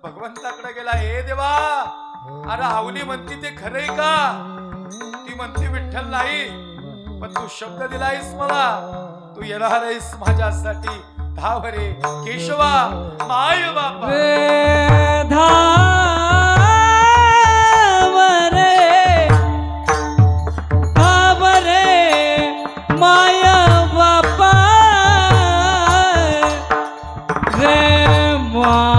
भगवंताकडे गेला, हे देवा, अरे आवली म्हणती ते खरंय का. ती म्हणती विठ्ठल नाही, पण तू शब्द दिलायस मला, तू येणार आहेस माझ्यासाठी. धावरे केशवा माय बापा, रे धावरे धावरे माया बापा रे माया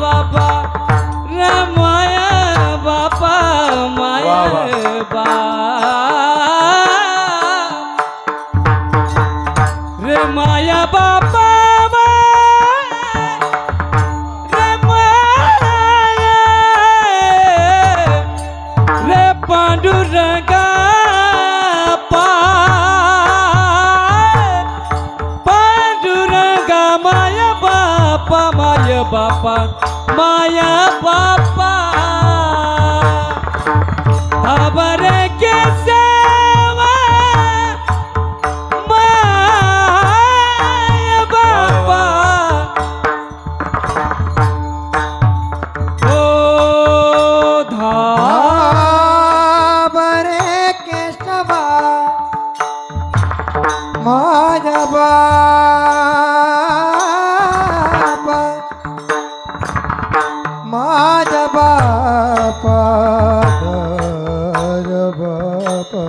बापा रे माया बापा माया बापा रे माया बापा रे माया रे पांडुरंगा पांडुरंगा माया बापा माया बापा माया बापा धावरे केसे माझ्या बापा माझ्या बापा माझ्या बापा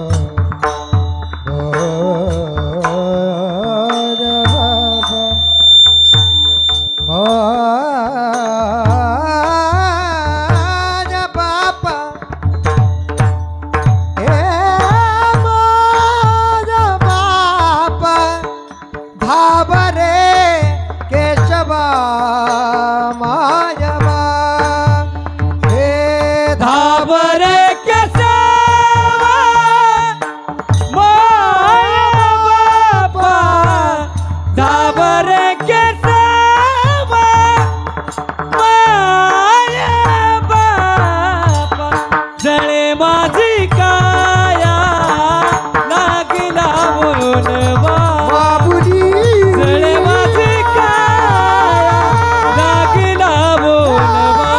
माझ्या बापा हे माझ्या बापा धाबरे केशवा माझ्या बा हे धाबरे केशवा माझ्या बापा धाबरे केशवा माझ्या बापा जळे माझी काया लागला बोलवा बाबुजी जळे माझी काया लागला बोलवा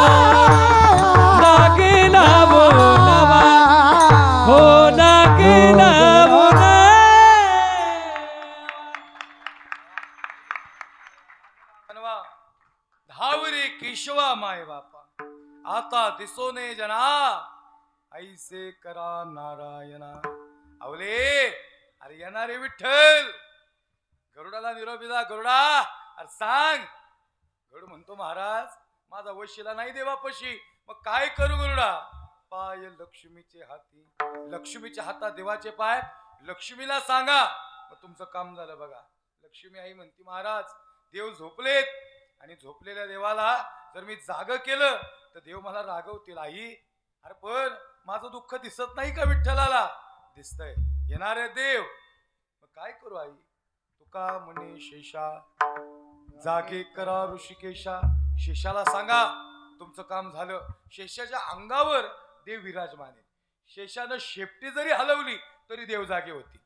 लागला बोलवा हो लागला बोलवा बनवा धावरे केशवा माय बापा आता दिसोने जना ऐसे करा नारायणा अवले अरे येणारे विठ्ठल गरुडाला निरोप दिला गरुडा अरे सांग गरुड म्हणतो महाराज माझा वशिला नाही देवापशी मग काय करू गरुडा पाय लक्ष्मीचे हाती लक्ष्मीच्या हातात देवाचे पाय लक्ष्मीला सांगा मग तुमचं काम झालं बघा लक्ष्मी आई म्हणती महाराज देव झोपलेत आणि झोपलेल्या देवाला जर मी जाग केलं तर देव मला रागवतील आई अरे पण माझं दुःख दिसत नाही का विठ्ठलाला दिसतंय येणारे देव मग काय करू आई तुका म्हणे शेषा जागे करा ऋषिकेशा शेषाला सांगा तुमचं काम झालं शेषाच्या अंगावर देव विराजमान आहे शेषानं शेपटी जरी हलवली तरी देव जागे होती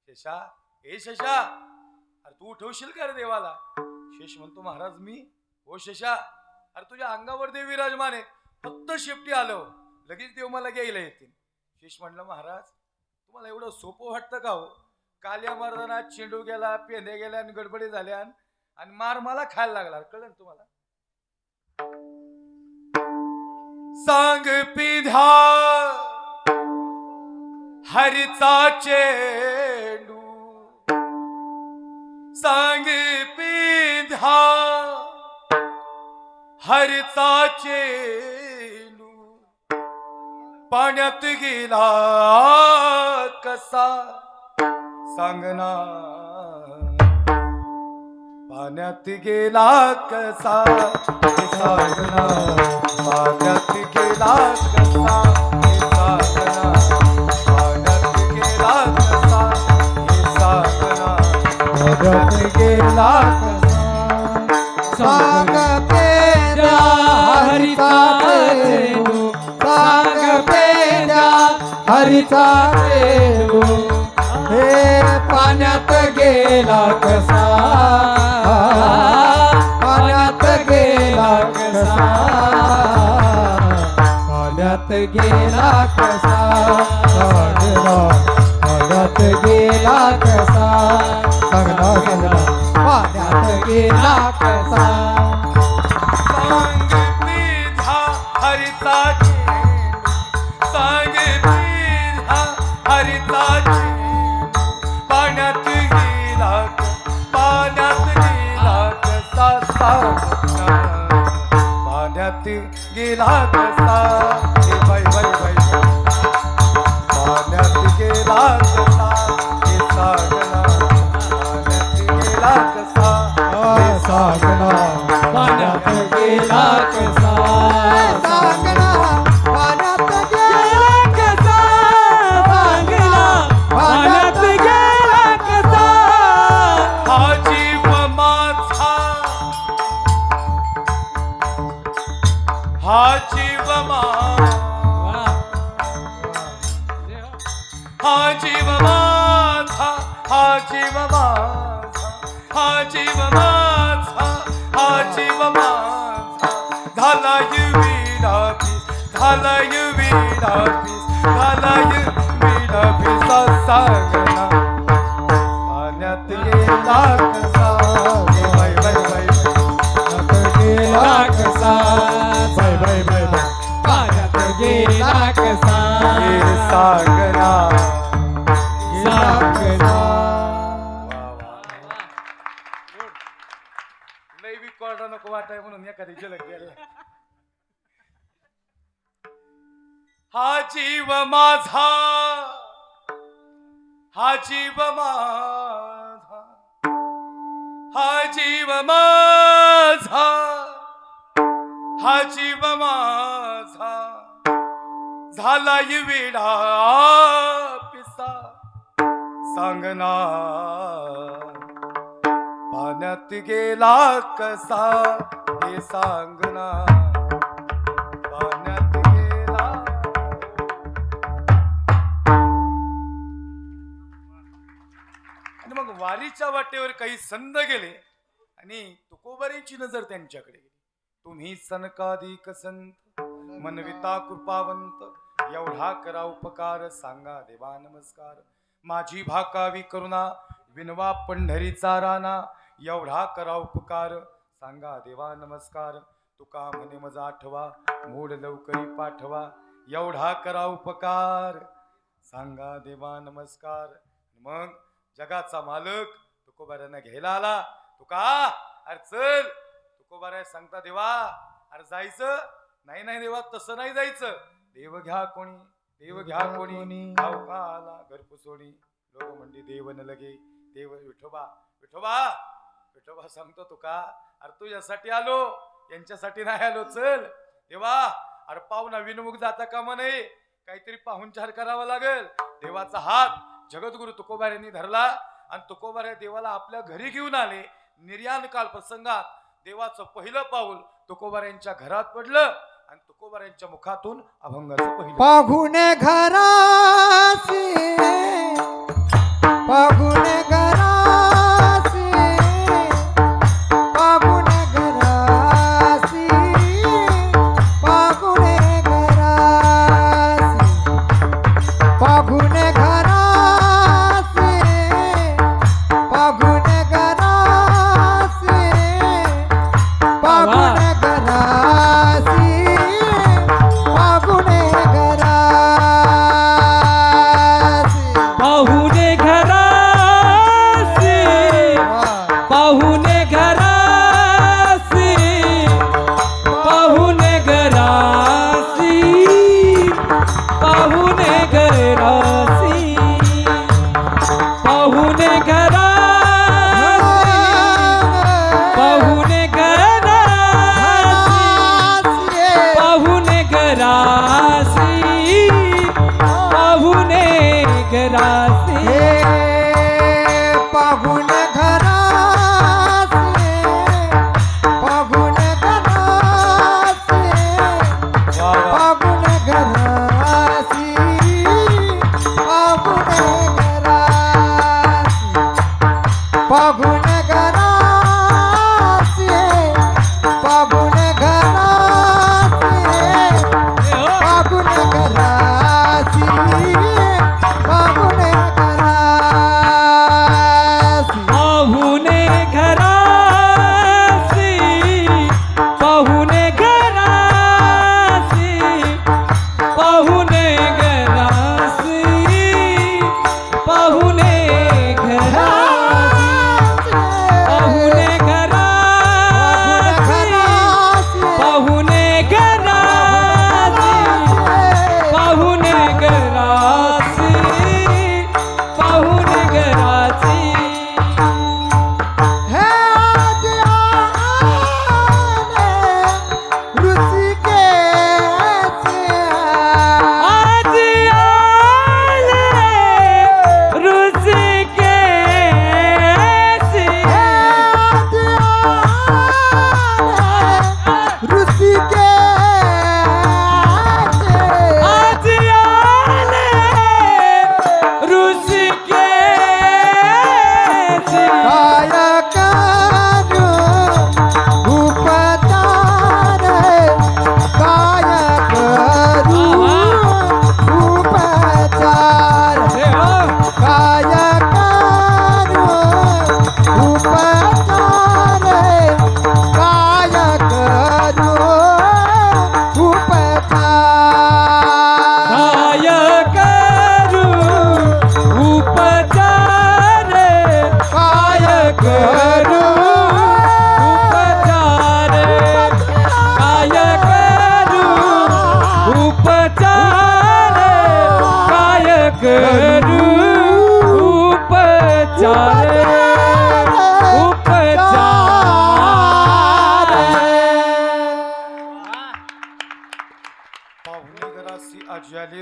शेषा ए शेषा अरे तू उठवशील का रे देवाला शेष म्हणतो महाराज मी हो शेषा अरे तुझ्या अंगावर देव विराजमान आहे फक्त शेपटी हलव लगेच देव मला घ्यायला येतील शेष म्हणलं महाराज तुम्हाला एवढं सोपं वाटतं का हो काल्या मर्दानात चेंडू गेला पेंदे गेल्या आणि गडबडी झाल्या आणि मार मला खायला लागला कळलं ना तुम्हाला सांग पिधा हरिचा चेंडू सांग पिधा हरिचा चेंडू पाण्यात गेला कसा सांगना पाण्यात गेला कसा सांगना पाण्यात गेला कसा सांगना पाण्यात गेला कसा सांगना पाण्यात गेला कसा सांग पेंड्या हरिचा चेंडू सांग पेंड्या हरिचा चेंडू हे पाण्यात गेला कसा पाण्यात गेला कसा पाण्यात गेला कसा सांगना पाण्यात गेला कसा सांगना सांगना पाण्यात गेला कसा सांग पिधा हरिचा चेंडू सांग पिधा हरिचा चेंडू पाण्यात गेला कसा सांगना पाण्यात गेला कसा हे बाई बाई बाई पाण्यात गेला कसा हे सांगना पाण्यात गेला कसा हे सांगना पाण्यात गेला कसा सांगना पाण्यात गेला कसा सांगना पाण्यात गेला कसा हा जीव माझा हा जीव माझा हा जीव माझा हा जीव माझा हा जीव माझा हा जीव माझा झाला विडा पीस झाला विडा पीस झाला विडा पीस सांगना पाण्यात गेला गेला कसा बाय बाय बाय पाण्यात गेला कसा बाय बाय बाय बाय पाण्यात गेला कसा हे सागरा सागरा लई बी कोरडा नको वाटाय म्हणून एखादी झलक गेला. हा जीव माझा, हा जीव माझा, हा जीव माझा, हा जीव माझा झालाय वेडा पिसा सांगना पाण्यात गेला कसा हे सांगना पाण्यात गेला. आणि मग वारीच्या वाटेवर काही संत गेले आणि तुकोबारीची नजर त्यांच्याकडे गेली. तुम्ही सनकाधिक संत मनविता कृपावंत एवढा करा उपकार सांगा देवा नमस्कार. माझी भाकावी करुणा विनवा पंढरीचा राणा एवढा करा उपकार सांगा देवा नमस्कार. तुका म्हणे मजा आठवा मूड लवकरी पाठवा एवढा करा उपकार सांगा देवा नमस्कार. मग जगाचा मालक तुकोबाऱ्यांना घ्यायला आला. तुका अरे चल तुकोबाऱ्या सांगता देवा अरे जायचं नाही. नाही देवा तसं नाही जायचं. देव घ्या कोणी देव घ्या कोणी गाव का आला घरपुसोणी लोक म्हणली देव न लगे देव विठोबा विठोबा विठोबा सांगतो तुका अरे तुझ्यासाठी आलो यांच्यासाठी नाही आलो. चल देवा अरे पाहुणा विनमुख जाता कामा नये काहीतरी पाहुणचार करावा लागेल. देवाचा हात जगद्गुरु तुकोबाऱ्यांनी धरला आणि तुकोबाऱ्या देवाला आपल्या घरी घेऊन आले. निर्याण काल प्रसंगात देवाचं पहिलं पाऊल तुकोबाऱ्यांच्या घरात पडलं आणि तुकोबाऱ्यांच्या मुखातून अभंगाचं पहिलं पाहुणे घरासी पाहुणे घरासी पाहुणे घरासी पाहुणे घरासी पाहुणे घरासी पाहुणे घरासी पाहुणे घरासी पाहुणे घरासी पाहुणे घरासी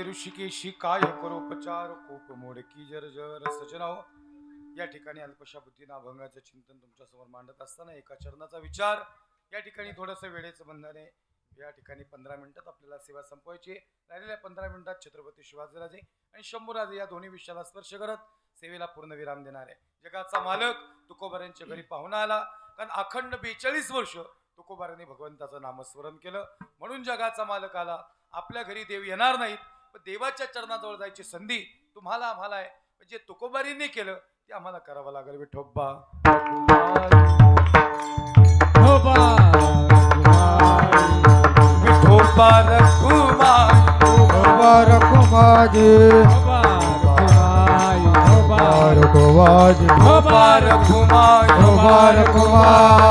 ऋषिकेशी काय करोपचार कोप मोडकी जर सजनाव. या ठिकाणी अल्पशा बुद्धीना अभंगाचं चिंतन तुमच्या समोर मांडत असताना एका चरणाचा विचार. या ठिकाणी थोडंसं वेळेचं बंधन आहे. या ठिकाणी 15 मिनिटात आपल्याला सेवा संपवायची. राहिलेल्या 15 मिनिटात छत्रपती शिवाजीराजे आणि शंभूराजे या दोन्ही विषयाला स्पर्श करत सेवेला पूर्ण विराम देणार आहे. जगाचा मालक तुकोबारांच्या घरी पाहुणा आला, कारण अखंड 42 वर्ष तुकोबारांनी भगवंताचं नामस्मरण केलं. म्हणून जगाचा मालक आला. आपल्या घरी देव येणार नाहीत, पण देवाच्या चरणाजवळ जायची संधी तुम्हाला आम्हाला आहे. जे तुकोबारींनी केलं ते आम्हाला करावं लागेल. विठोबा विठोबा रघुमाई रघुमाजी रघुमाजी विठोबा रघुमाई रघुमाजी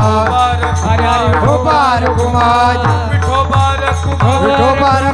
विठोबा रघुमाई विठोबा